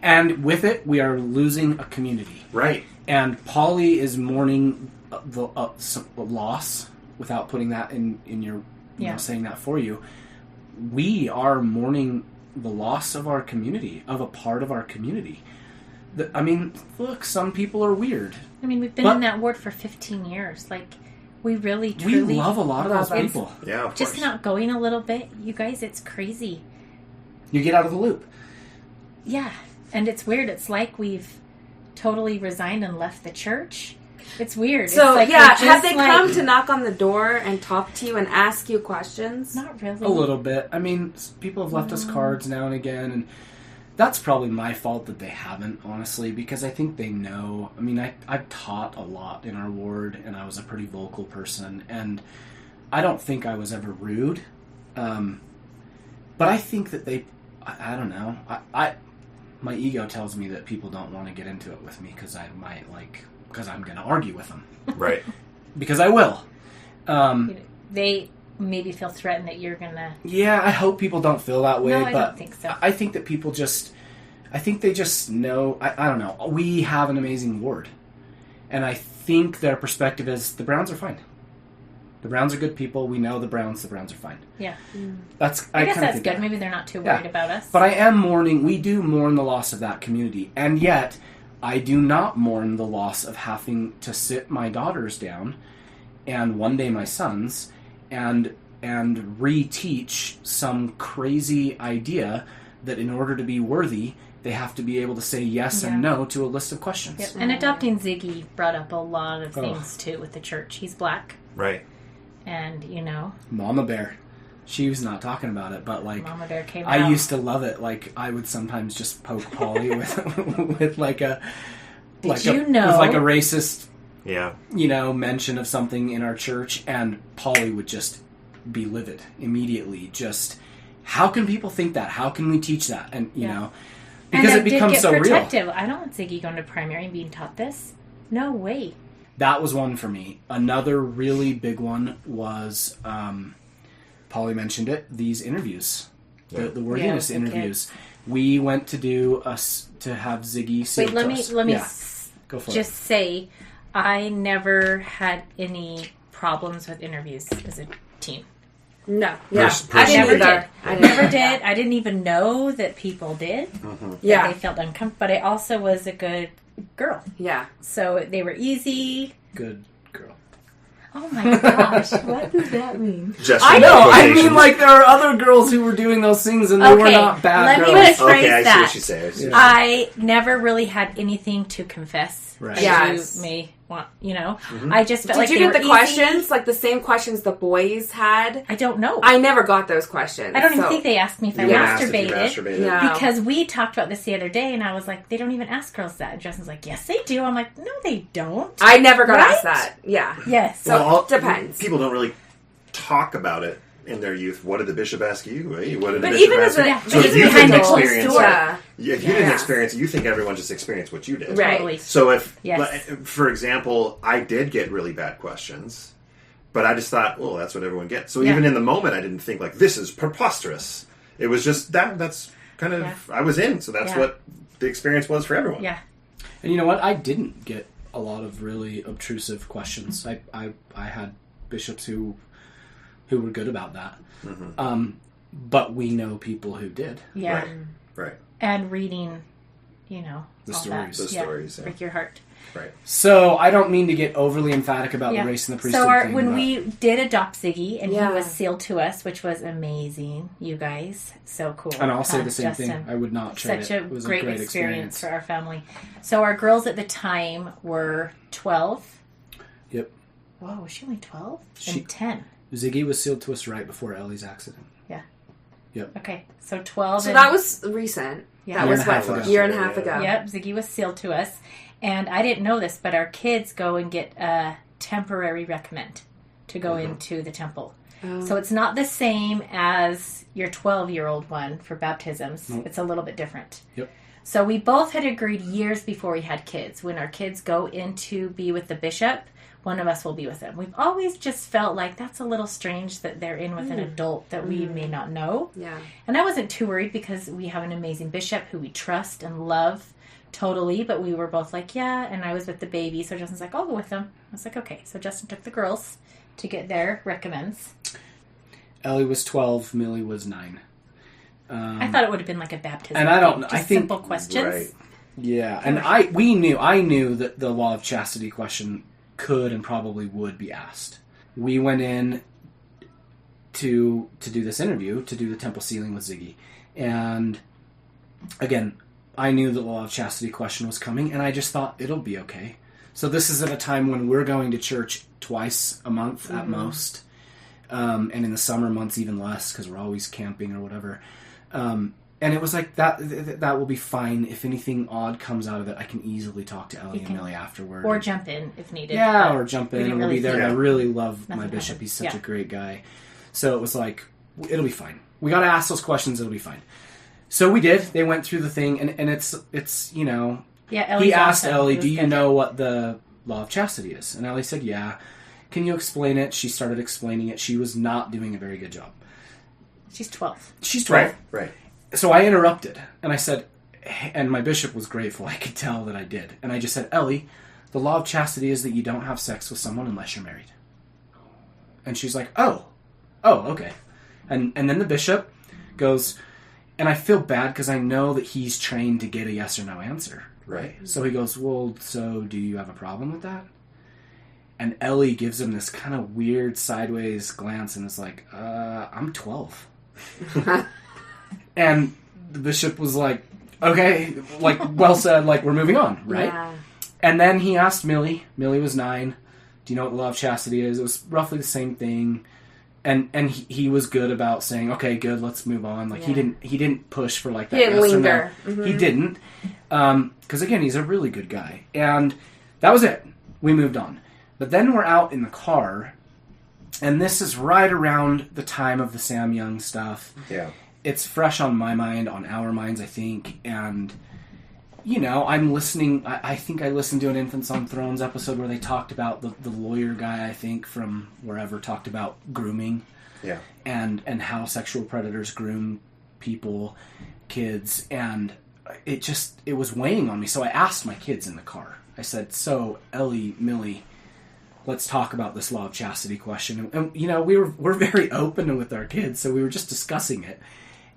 And with it, we are losing a community. Right. And Polly is mourning the loss, without putting that in your, saying that for you. We are mourning the loss of our community, of a part of our community. Look, some people are weird. I mean, we've been in that ward for 15 years. Like, we really, We truly love a lot of love those them. people. Yeah, of just course. not going a little bit. You guys, it's crazy. You get out of the loop. Yeah. And it's weird. It's like we've totally resigned and left the church. It's weird. So, it's like yeah, we're have just they like, come to knock on the door and talk to you and ask you questions? Not really. A little bit. People have left us cards now and again, and that's probably my fault that they haven't, honestly, because I think they know. I've taught a lot in our ward, and I was a pretty vocal person, and I don't think I was ever rude. But I think that I don't know. My ego tells me that people don't want to get into it with me because I'm going to argue with them. Right. Because I will. They maybe feel threatened that you're going to... Yeah, I hope people don't feel that way. No, I but don't think so. I think that people they just know. I don't know. We have an amazing ward. And I think their perspective is the Browns are fine. The Browns are good people. We know the Browns are fine. Yeah. I guess kinda that's think good. that. Maybe they're not too worried about us. But I am mourning. We do mourn the loss of that community. And yet, I do not mourn the loss of having to sit my daughters down, and one day my sons, and reteach some crazy idea that in order to be worthy, they have to be able to say yes and no to a list of questions. Yep. And adopting Ziggy brought up a lot of things, too, with the church. He's black. Right. And, Mama Bear. She was not talking about it, but, like... Mama Bear came out. I used to love it. Like, I would sometimes just poke Polly with like a... With like a racist... Yeah. Mention of something in our church, and Polly would just be livid immediately. Just, how can people think that? How can we teach that? And, because it becomes so protective. real. I don't want Ziggy going to primary and being taught this. No way. That was one for me. Another really big one was, Polly mentioned it, these interviews. Yeah. The worthiness interviews. We went to to have Ziggy say Wait, let me go for just say, I never had any problems with interviews as a teen. No. Yeah. I never did. either. I never did. I didn't even know that people did. Mm-hmm. Yeah. They felt uncomfortable. But I also was a good girl. Yeah. So they were easy. Good girl. Oh my gosh. What does that mean? Just I know. I quotations. mean, like, there are other girls who were doing those things and they were not bad let me girls. rephrase Okay, I see that. what she's saying. Yeah. I never really had anything to confess. Right. As Yes. you may want, I just felt Did like you they get the were easy. questions? Like the same questions the boys had? I don't know. I never got those questions. I don't even think they asked me if I You asked if you masturbated. Yeah. Because we talked about this the other day, and I was like, they don't even ask girls that. And Justin's like, yes, they do. I'm like, no, they don't. I never got Right? asked that. Yeah. Yes. So it depends. People don't really talk about it in their youth. What did the bishop ask you? Hey, what did the But bishop even ask as you? a- So but if even you behind didn't the closed experience door. it, if you didn't Yeah. experience it, you think everyone just experienced what you did. Right. Totally. So if, Yes. for example, I did get really bad questions, but I just thought, well, that's what everyone gets. So Yeah. even in the moment, I didn't think like, this is preposterous. It was just that's kind of, Yeah. I was in. So that's Yeah. what the experience was for everyone. Yeah. And you know what? I didn't get a lot of really obtrusive questions. I had bishops who were good about that. Mm-hmm. But we know people who did. Yeah. Right. Right. And reading, The all stories. That. The stories, yeah. Break your heart. Right. So I don't mean to get overly emphatic about the race and the priesthood So thing. when but we did adopt Ziggy, and Yeah. he was sealed to us, which was amazing, you guys. So cool. and I'll say Huh, the same Justin? thing. I would not trade Such it. a It was great, a great experience for our family. So our girls at the time were 12. Yep. Whoa, was she only 12? She- And 10. Ziggy was sealed to us right before Ellie's accident. Yeah. Yep. Okay, so 12. So and, that was recent. Yeah. That Year was and a half what, ago. year and a half ago. Yep, Ziggy was sealed to us. And I didn't know this, but our kids go and get a temporary recommend to go into the temple. Oh. So it's not the same as your 12-year-old one for baptisms. Nope. It's a little bit different. Yep. So we both had agreed years before we had kids. When our kids go in to be with the bishop, one of us will be with them. We've always just felt like that's a little strange that they're in with an adult that we may not know. Yeah. And I wasn't too worried because we have an amazing bishop who we trust and love totally. But we were both like, yeah. And I was with the baby. So Justin's like, I'll go with them. I was like, okay. So Justin took the girls to get their recommends. Ellie was 12. Millie was 9. I thought it would have been like a baptism. And I don't know. Just I think- simple questions. Right. Yeah, and I knew that the law of chastity question could and probably would be asked. We went in to do this interview, to do the temple sealing with Ziggy. And again, I knew the law of chastity question was coming, and I just thought it'll be okay. So this is at a time when we're going to church twice a month at most. And in the summer months even less, because we're always camping or whatever. And it was like, that will be fine. If anything odd comes out of it, I can easily talk to Ellie and Millie afterward. Or jump in if needed. Yeah, but or jump we in didn't and we'll be really there. feel And I really love my nothing bishop. happened. He's such Yeah. a great guy. So it was like, it'll be fine. We got to ask those questions. It'll be fine. So we did. They went through the thing, and it's Yeah, Ellie's he asked awesome. Ellie, It was do you good. know what the law of chastity is? And Ellie said, yeah. Can you explain it? She started explaining it. She was not doing a very good job. She's 12. She's 12. Right. So I interrupted, and I said, and my bishop was grateful. I could tell that I did. And I just said, Ellie, the law of chastity is that you don't have sex with someone unless you're married. And she's like, oh, okay. And then the bishop goes, and I feel bad because I know that he's trained to get a yes or no answer. Right. So he goes, well, so do you have a problem with that? And Ellie gives him this kind of weird sideways glance and is like, I'm 12. And the bishop was like, okay, like, well said, like, we're moving on, right? Yeah. And then he asked Millie. Millie was 9. Do you know what the law of chastity is? It was roughly the same thing. And he was good about saying, okay, good, let's move on. Like, he didn't push for, like, that. He didn't yes linger. or no. He didn't. Because, again, he's a really good guy. And that was it. We moved on. But then we're out in the car, and this is right around the time of the Sam Young stuff. Yeah. It's fresh on my mind, on our minds, I think, and, you know, I'm listening, I think I listened to an Infants on Thrones episode where they talked about the lawyer guy, I think, from wherever, talked about grooming. Yeah. And how sexual predators groom people, kids, and it was weighing on me. So I asked my kids in the car. I said, so, Ellie, Millie, let's talk about this law of chastity question. And you know, we're very open with our kids, so we were just discussing it.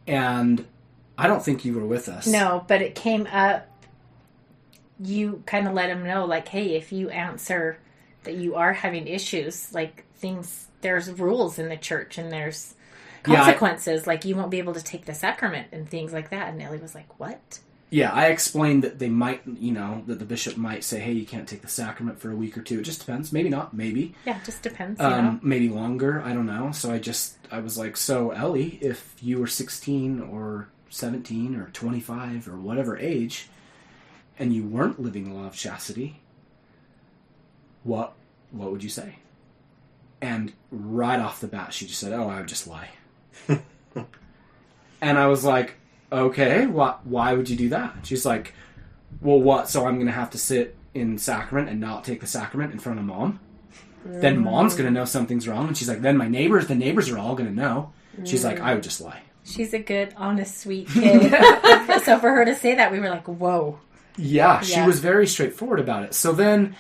And I don't think you were with us. No, but it came up. You kind of let them know, like, hey, if you answer that you are having issues, like, there's rules in the church and there's consequences. Like, you won't be able to take the sacrament and things like that. And Ellie was like, what? Yeah, I explained that they might, you know, that the bishop might say, hey, you can't take the sacrament for a week or two. It just depends. Maybe not. Maybe. Yeah, it just depends. You know? Maybe longer. I don't know. So I was like, so Ellie, if you were 16 or 17 or 25 or whatever age, and you weren't living the law of chastity, what would you say? And right off the bat, she just said, oh, I would just lie. And I was like, okay, why would you do that? She's like, well, what? So I'm going to have to sit in sacrament and not take the sacrament in front of Mom? Then Mom's going to know something's wrong. And she's like, then the neighbors are all going to know. She's like, I would just lie. She's a good, honest, sweet kid. So for her to say that, we were like, whoa. Yeah, she was very straightforward about it. So then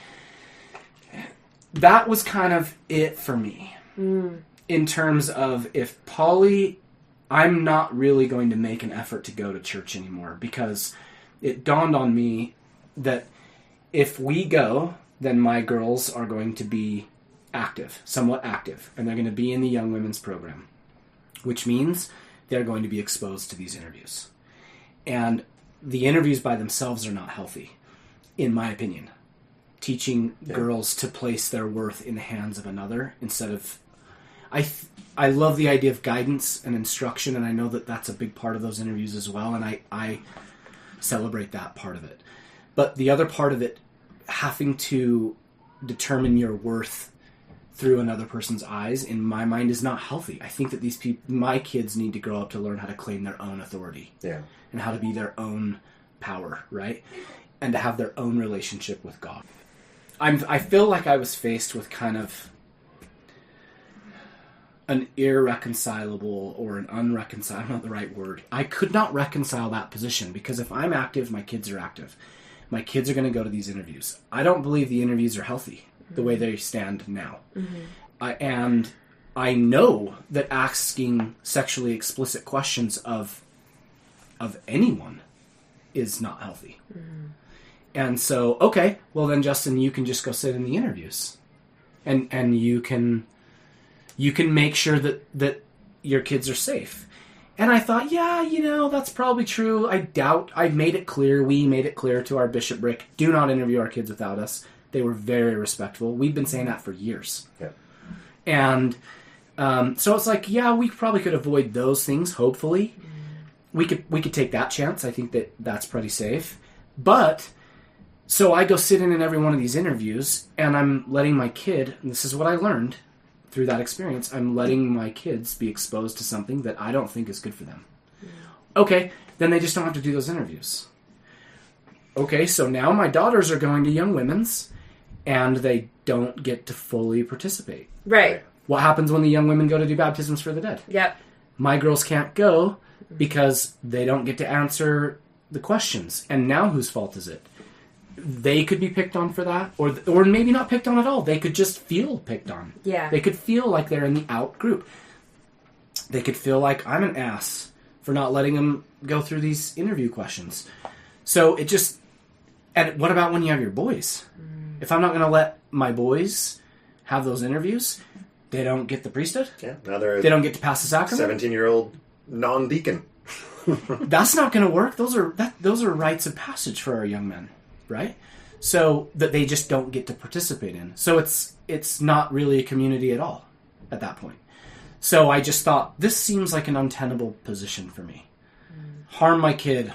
that was kind of it for me in terms of if Polly... I'm not really going to make an effort to go to church anymore because it dawned on me that if we go, then my girls are going to be active, somewhat active, and they're going to be in the Young Women's Program, which means they're going to be exposed to these interviews. And the interviews by themselves are not healthy, in my opinion. Teaching girls to place their worth in the hands of another instead of... I love the idea of guidance and instruction, and I know that that's a big part of those interviews as well, and I celebrate that part of it. But the other part of it, having to determine your worth through another person's eyes, in my mind, is not healthy. I think that my kids need to grow up to learn how to claim their own authority. Yeah. And how to be their own power, right? And to have their own relationship with God. I feel like I was faced with kind of an irreconcilable or an unreconcilable, not the right word. I could not reconcile that position because if I'm active, my kids are active. My kids are going to go to these interviews. I don't believe the interviews are healthy the way they stand now. And I know that asking sexually explicit questions of anyone is not healthy. And so, okay, well then, Justin, you can just go sit in the interviews. And you can make sure that your kids are safe. And I thought, yeah, that's probably true. We made it clear to our bishopric, do not interview our kids without us. They were very respectful. We've been saying that for years. Yeah. And so it's like, yeah, we probably could avoid those things, hopefully. We could take that chance. I think that's pretty safe. But, so I go sit in every one of these interviews, and I'm letting my kid, and this is what I learned through that experience, I'm letting my kids be exposed to something that I don't think is good for them. Okay, then they just don't have to do those interviews. Okay, so now my daughters are going to Young Women's, and they don't get to fully participate. Right. What happens when the young women go to do baptisms for the dead? Yep. My girls can't go because they don't get to answer the questions. And now whose fault is it? They could be picked on for that, or maybe not picked on at all. They could just feel picked on. Yeah. They could feel like they're in the out group. They could feel like I'm an ass for not letting them go through these interview questions. So it just... And what about when you have your boys? If I'm not going to let my boys have those interviews, they don't get the priesthood. Yeah, now They they're don't get to pass the sacrament. 17-year-old non-deacon. That's not going to work. Those are rites of passage for our young men, right? So that they just don't get to participate in. So it's not really a community at all at that point. So I just thought, this seems like an untenable position for me. Harm my kid.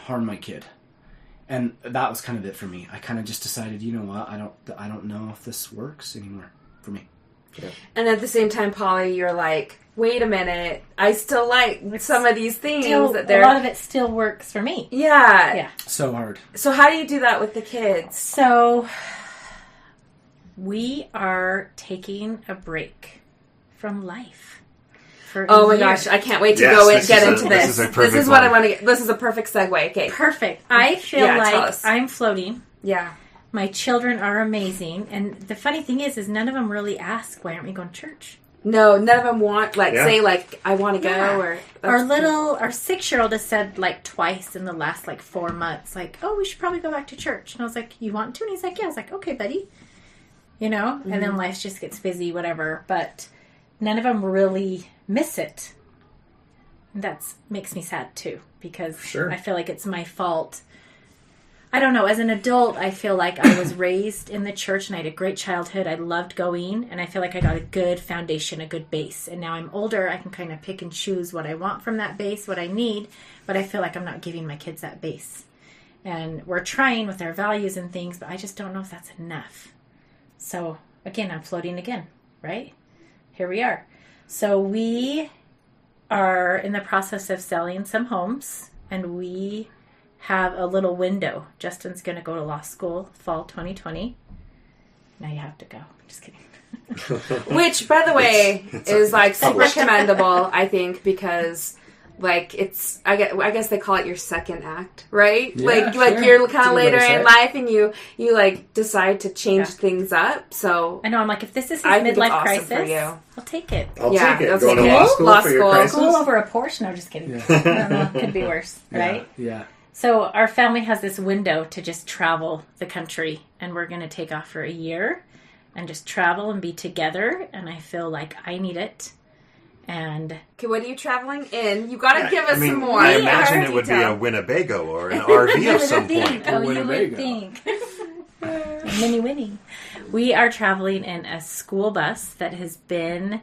And that was kind of it for me. I kind of just decided, you know what, I don't know if this works anymore for me. Yeah. And at the same time, Polly, you're like, wait a minute, I still like some of these things. A lot of it still works for me. Yeah. Yeah. So hard. So how do you do that with the kids? So we are taking a break from life. Oh my gosh, I can't wait to get into this. This is what I want to get. This is a perfect segue. Okay. Perfect. I feel tell like us. I'm floating. Yeah. My children are amazing. And the funny thing is none of them really ask, why aren't we going to church? No, none of them want, say, I want to go. Yeah. Or Our 6-year-old has said, twice in the last, 4 months, oh, we should probably go back to church. And I was like, you want to? And he's like, yeah. I was like, okay, buddy. You know? Mm-hmm. And then life just gets busy, whatever. But none of them really miss it. And that makes me sad, too. Because I feel like it's my fault. I don't know. As an adult, I feel like I was raised in the church and I had a great childhood. I loved going, and I feel like I got a good foundation, a good base. And now I'm older, I can kind of pick and choose what I want from that base, what I need, but I feel like I'm not giving my kids that base. And we're trying with our values and things, but I just don't know if that's enough. So, again, I'm floating again, right? Here we are. So we are in the process of selling some homes, and we have a little window. Justin's going to go to law school fall 2020. Now you have to go. Just kidding. Which, by the way, is super commendable, I think, because it's I guess they call it your second act, right? Yeah, sure. You're kind of later in life and you decide to change things up. So I know, I'm like, if this is his midlife crisis, for you. I'll take it. I'll take it. That's Going to law school for your crisis? School over a Porsche? No, just kidding. No, could be worse, right? Yeah. So our family has this window to just travel the country, and we're going to take off for a year and just travel and be together, and I feel like I need it. And okay, what are you traveling in? You got to give us some more. I imagine it would be a Winnebago or an RV of some point. Oh, you would think. Mini Winnie. We are traveling in a school bus that has been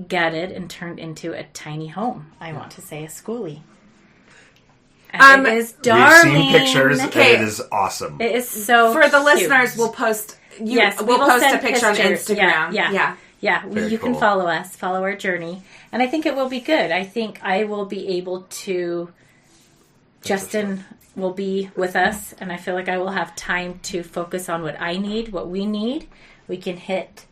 gutted and turned into a tiny home. I want to say a schoolie. And it is darling. We've seen pictures, and it is awesome. It is so for the cute. listeners, we'll post. We'll post a picture on Instagram. Yeah. You can follow us, follow our journey, and I think it will be good. I think I will be able to. Justin will be with us, and I feel like I will have time to focus on what I need, what we need. We can hit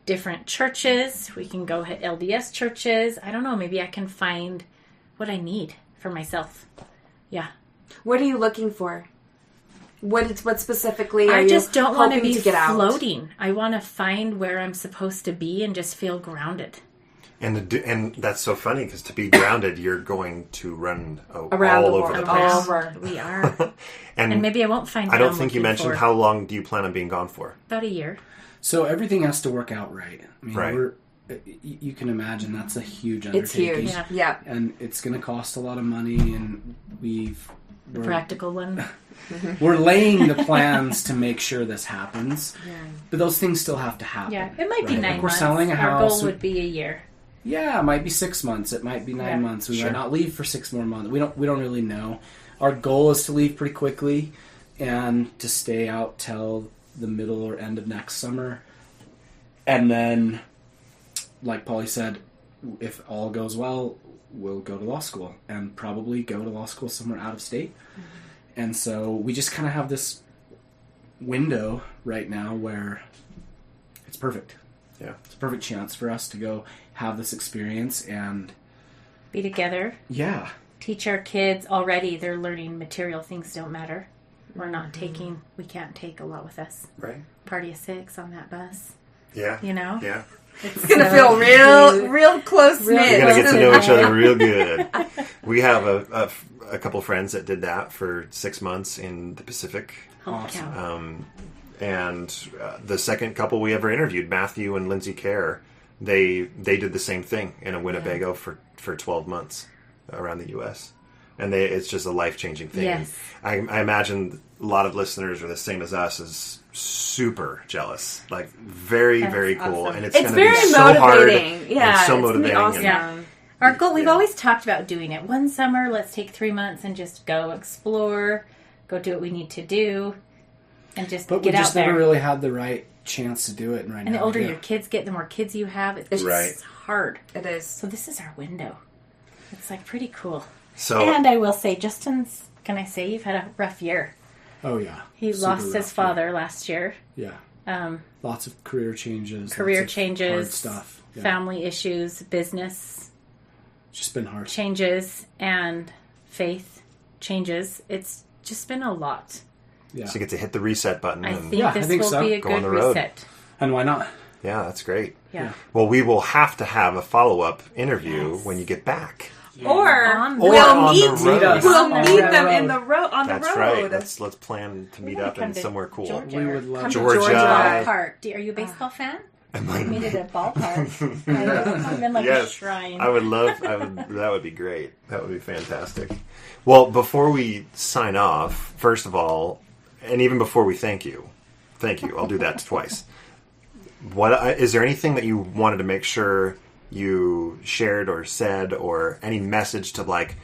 different churches. We can go hit LDS churches. I don't know. Maybe I can find what I need for myself. Yeah. What are you looking for? What specifically are I just you don't want to hoping be to get out? Floating. I want to find where I'm supposed to be and just feel grounded. And that's so funny because to be grounded, you're going to run around all over the place. We are. and maybe I won't find. I don't think you mentioned how long do you plan on being gone for? About a year. So everything has to work out right. I mean, right. You can imagine that's a huge undertaking. It's huge, yeah. And it's going to cost a lot of money, and the practical one. We're laying the plans to make sure this happens, but those things still have to happen. Yeah, it might be 9 months. We're selling a house. Our goal would be a year. Yeah, it might be 6 months. It might be 9 months. We might not leave for 6 more months. We don't really know. Our goal is to leave pretty quickly and to stay out till the middle or end of next summer, and then, like Polly said, if all goes well, we'll go to law school and probably go to law school somewhere out of state. Mm-hmm. And so we just kind of have this window right now where it's perfect. Yeah. It's a perfect chance for us to go have this experience and be together. Yeah. Teach our kids already. They're learning material things don't matter. We're not taking, we can't take a lot with us. Right. Party of 6 on that bus. Yeah. You know? Yeah. It's going to feel real close knit. We're going to get to know each other real good. We have a couple friends that did that for 6 months in the Pacific. Awesome. And the second couple we ever interviewed, Matthew and Lindsay Kerr, they did the same thing in a Winnebago for 12 months around the U.S. And it's just a life-changing thing. Yes. I imagine a lot of listeners are the same as us, is super jealous. Like, very, very cool. Awesome. And it's It's going to very be so hard motivating. Yeah, and so it's gonna be motivating. awesome. Yeah. Our goal, we've Yeah. always talked about doing it. One summer, let's take 3 months and just go explore, go do what we need to do, and just But get we just out there. never really had the right chance to do it. And right And now, the older yeah. your kids get, the more kids you have. It's Right. hard. It is. So this is our window. It's like pretty cool. So, And I will say, Justin's, can I say you've had a rough year? Oh yeah, He Super lost his rough, father last year. Yeah, Um, lots of career changes. career lots of changes, hard stuff. Yeah. family issues, business It's just been hard. changes, and faith changes. It's just been a lot. Yeah, so you get to hit the reset button. I And, think I this think will so. be a Go on good the road. reset. and why not? yeah, that's great. Yeah. Well, we will have to have a follow-up interview Yes. when you get back. Or On Or we'll on meet. the road. We'll On the meet road. them in the road on That's the right. road. Let's plan to meet up Come in to somewhere cool. Georgia. We would love Come Georgia. to Georgia Ballpark. Are you a baseball fan? Am I- Meet at a ballpark. I know. I'm in like a Yes, shrine. I would love. That would be great. That would be fantastic. Well, before we sign off, first of all, and even before we thank you, I'll do that twice. Is there anything that you wanted to make sure you shared or said, or any message to like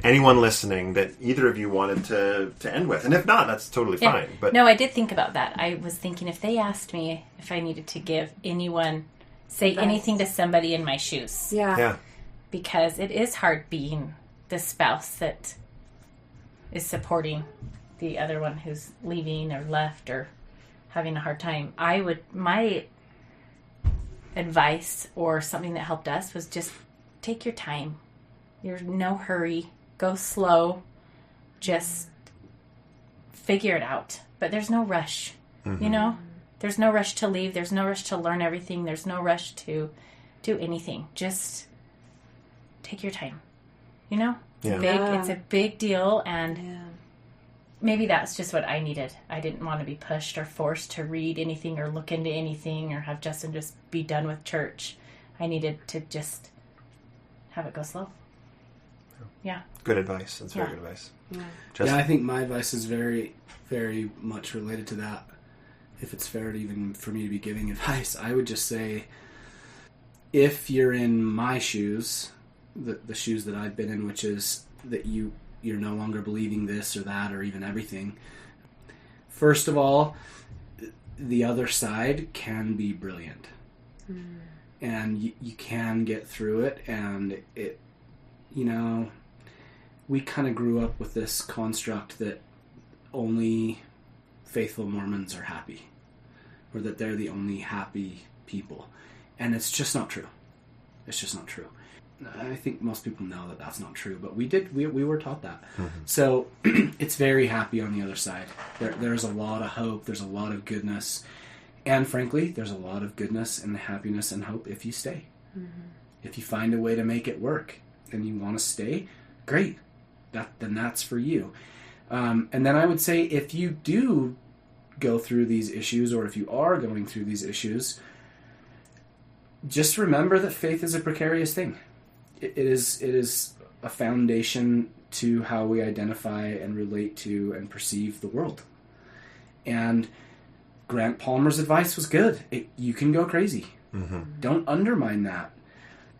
anyone listening that either of you wanted to end with? And if not, that's totally Yeah. fine. But no, I did think about that. I was thinking if they asked me if I needed to give anyone, say Advice. anything to somebody in my shoes. Yeah. yeah, Because it is hard being the spouse that is supporting the other one who's leaving or left or having a hard time. My advice or something that helped us was just take your time. There's no hurry. Go slow. Just figure it out. But there's no rush. You know? There's no rush to leave. There's no rush to learn everything. There's no rush to do anything. Just take your time. You know? Yeah. It's a big deal, and Yeah. maybe that's just what I needed. I didn't want to be pushed or forced to read anything or look into anything or have Justin just be done with church. I needed to just have it go slow. Yeah. good advice. That's very Yeah. good advice. Yeah. Justin? Yeah, I think my advice is very, very much related to that. If it's fair to even for me to be giving advice, I would just say, if you're in my shoes, the shoes that I've been in, which is that you're no longer believing this or that or even everything. First of all, the other side can be brilliant. And you can get through it, and it, we kind of grew up with this construct that only faithful Mormons are happy, or that they're the only happy people. And it's just not true. It's just not true. I think most people know that that's not true, but we were taught that. So it's very happy on the other side. There's a lot of hope. There's a lot of goodness. And frankly, there's a lot of goodness and happiness and hope if you stay. If you find a way to make it work and you want to stay, great. Then that's for you. And then I would say if you do go through these issues, or if you are going through these issues, just remember that faith is a precarious thing. It is a foundation to how we identify and relate to and perceive the world. And Grant Palmer's advice was good. You can go crazy. Don't undermine that.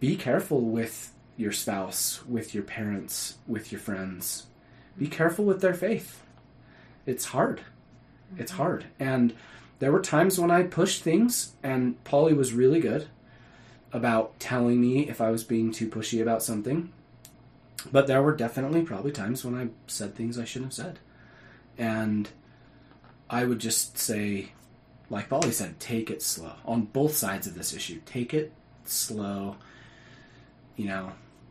Be careful with your spouse, with your parents, with your friends. Be careful with their faith. It's hard. It's hard. And there were times when I pushed things, and Polly was really good about telling me if I was being too pushy about something. But there were definitely probably times when I said things I shouldn't have said. And I would just say, like Polly said, take it slow. On both sides of this issue. Take it slow.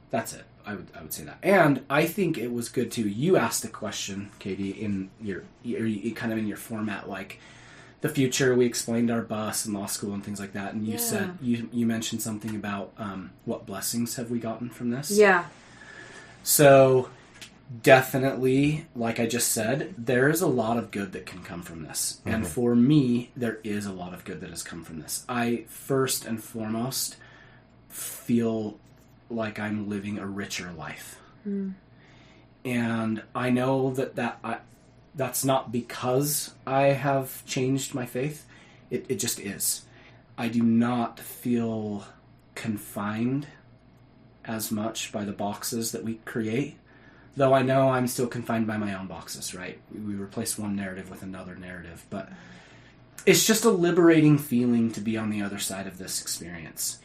That's it. I would say that. And I think it was good too. You asked a question, Katie, in your kind of in your format, like the future. We explained our bus and law school and things like that. And you said you mentioned something about what blessings have we gotten from this? Yeah. So definitely, like I just said, there is a lot of good that can come from this. Mm-hmm. And for me, there is a lot of good that has come from this. I, first and foremost, feel like I'm living a richer life. Mm. And I know that's not because I have changed my faith. It just is. I do not feel confined as much by the boxes that we create. Though I know I'm still confined by my own boxes, right? We replace one narrative with another narrative. But it's just a liberating feeling to be on the other side of this experience.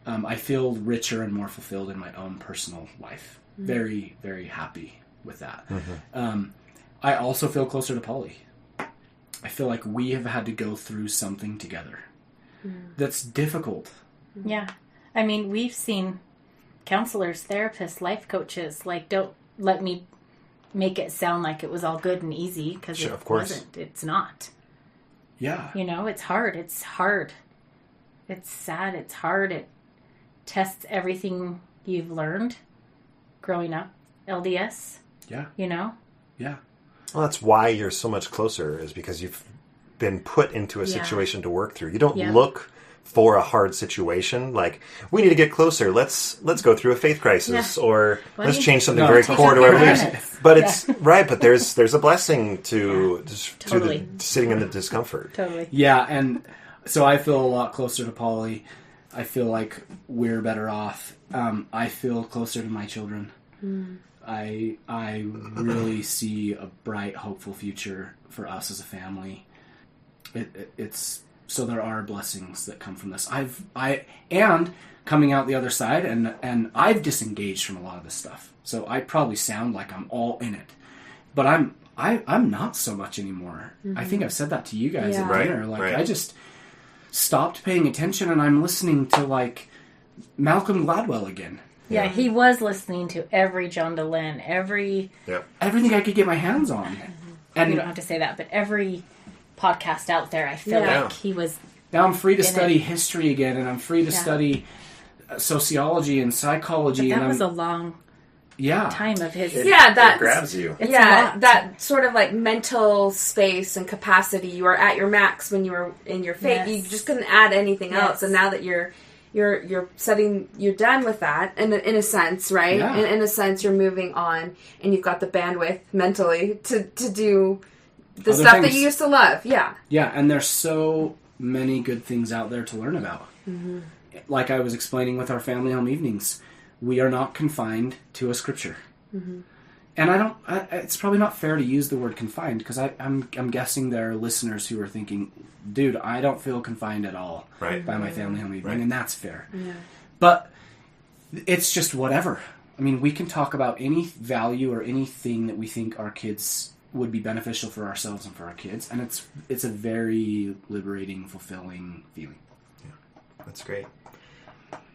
I feel richer and more fulfilled in my own personal life. Mm-hmm. Very, very happy with that. Mm-hmm. I also feel closer to Polly. I feel like we have had to go through something together that's difficult. Yeah. I mean, we've seen counselors, therapists, life coaches, like, don't let me make it sound like it was all good and easy, because sure, it wasn't. It's not. Yeah. You know, it's hard. It's hard. It's sad. It's hard. It tests everything you've learned growing up. LDS. Yeah. You know? Yeah. Well, that's why you're so much closer, is because you've been put into a situation to work through. You don't look for a hard situation like, we need to get closer, let's go through a faith crisis, or let's change something very core to our beliefs. But it's right, but there's a blessing to the sitting in the discomfort. Totally. Yeah, and so I feel a lot closer to Polly. I feel like we're better off. I feel closer to my children. I really see a bright, hopeful future for us as a family. It's so there are blessings that come from this. And coming out the other side, and I've disengaged from a lot of this stuff. So I probably sound like I'm all in it, but I'm not so much anymore. Mm-hmm. I think I've said that to you guys at dinner. I just stopped paying attention, and I'm listening to like Malcolm Gladwell again. Yeah, he was listening to every John Dehlin, everything I could get my hands on. And you don't have to say that, but every podcast out there, I feel like he was. Now I'm free to study history again, and I'm free to study sociology and psychology. But that was a long time of his. That grabs you. That sort of like mental space and capacity. You were at your max when you were in your faith. You just couldn't add anything else, and now that you're done with that, in a sense, right? Yeah. In a sense, you're moving on, and you've got the bandwidth mentally to do the other stuff things that you used to love. Yeah. Yeah, and there's so many good things out there to learn about. Mm-hmm. Like I was explaining with our family home evenings, we are not confined to a scripture. Mm-hmm. And it's probably not fair to use the word confined, because I'm guessing there are listeners who are thinking, dude, I don't feel confined at all by my family home evening, and that's fair. Yeah. But it's just whatever. I mean, we can talk about any value or anything that we think our kids would be beneficial for ourselves and for our kids, and it's a very liberating, fulfilling feeling. Yeah, that's great.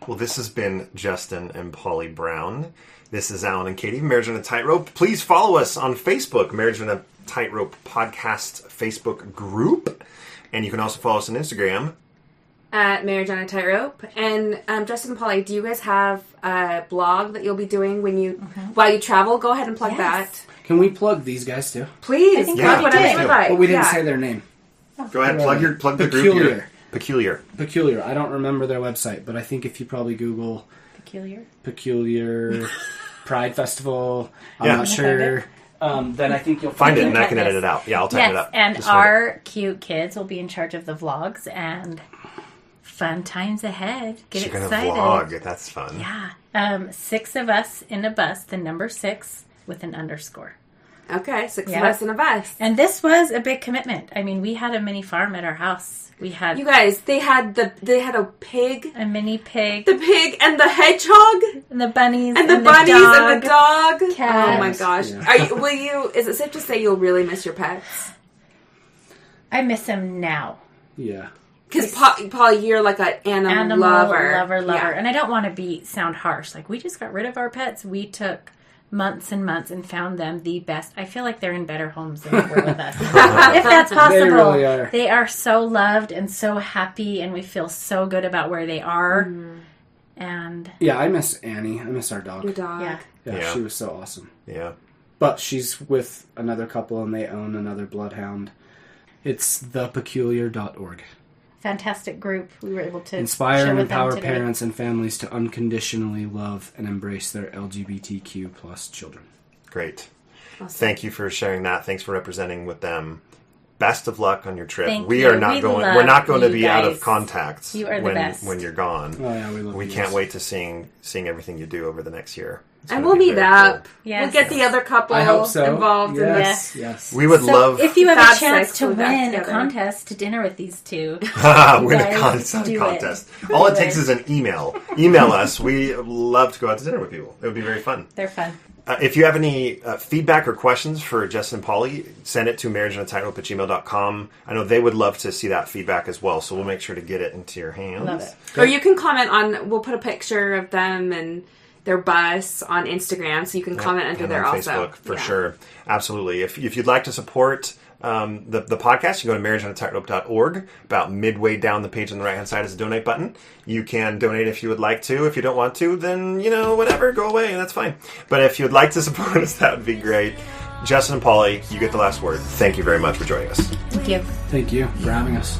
Well, this has been Justin and Polly Brown. This is Allan and Kattie, Marriage on a Tightrope. Please follow us on Facebook, Marriage on a Tightrope Podcast Facebook group. And you can also follow us on Instagram. At Marriage on a Tightrope. And Justin and Polly, do you guys have a blog that you'll be doing while you travel? Go ahead and plug that. Can we plug these guys too? Please. Plug whatever you would like. But we didn't say their name. Go ahead, plug the Peculiar. group here. Peculiar. I don't remember their website, but I think if you probably Google Peculiar Pride Festival, I'm not sure. Then I think you'll find it, and I can edit it out. Yeah, I'll type it up. And our cute kids will be in charge of the vlogs, and fun times ahead. Get excited. You're gonna vlog. That's fun. Yeah. 6 of us in a bus. The number 6 with an underscore. Okay, 6 of us in a bus. And this was a big commitment. I mean, we had a mini farm at our house. We had, you guys. They had a pig, a mini pig, the pig and the hedgehog, and the bunnies, and the bunnies and the dog. Cat. Oh my gosh! Yeah. Is it safe to say you'll really miss your pets? I miss them now. Yeah. Because Paul, you're like an animal lover, yeah. And I don't want to sound harsh. Like, we just got rid of our pets. We took months and months and found them the best. I feel like they're in better homes than they were with us. If that's possible. They really are. They are so loved and so happy, and we feel so good about where they are. Mm. And yeah, I miss Annie. I miss our dog. Your dog. Yeah, she was so awesome. Yeah. But she's with another couple, and they own another bloodhound. It's thepeculiar.org. Fantastic group. We were able to inspire share and with them empower today. parents and families to unconditionally love and embrace their LGBTQ plus children. Great. Awesome. Thank you for sharing that. Thanks for representing with them. Best of luck on your trip. Thank We you. are not We going. love We're not going to you be out of guys. contact You are the when best. when you're gone. Oh yeah, we love We you can't guys. wait to seeing everything you do over the next year. It's And gonna we'll be meet very up. cool. Yes. We'll get the other couple I hope so. involved in this. Yes, yes. We would So love if you have God's a chance sakes, to we'll be back win a together. contest to dinner with these two, win guys a do it. contest. All it Do takes it. is an email. Email us. We love to go out to dinner with people. It would be very fun. they're fun. If you have any feedback or questions for Justin and Polly, send it to marriageonatightrope@gmail.com. I know they would love to see that feedback as well, so we'll make sure to get it into your hands. Love it. Or you can comment on, we'll put a picture of them and their bus on Instagram, so you can comment under And there on also. Facebook, for Yeah. sure. Absolutely. If you'd like to support the podcast, you go to marriageonatightrope.org. About midway down the page on the right-hand side is a donate button. You can donate if you would like to. If you don't want to, then, whatever, go away, and that's fine. But if you'd like to support us, that would be great. Justin and Polly, you get the last word. Thank you very much for joining us. Thank you. Thank you for having us.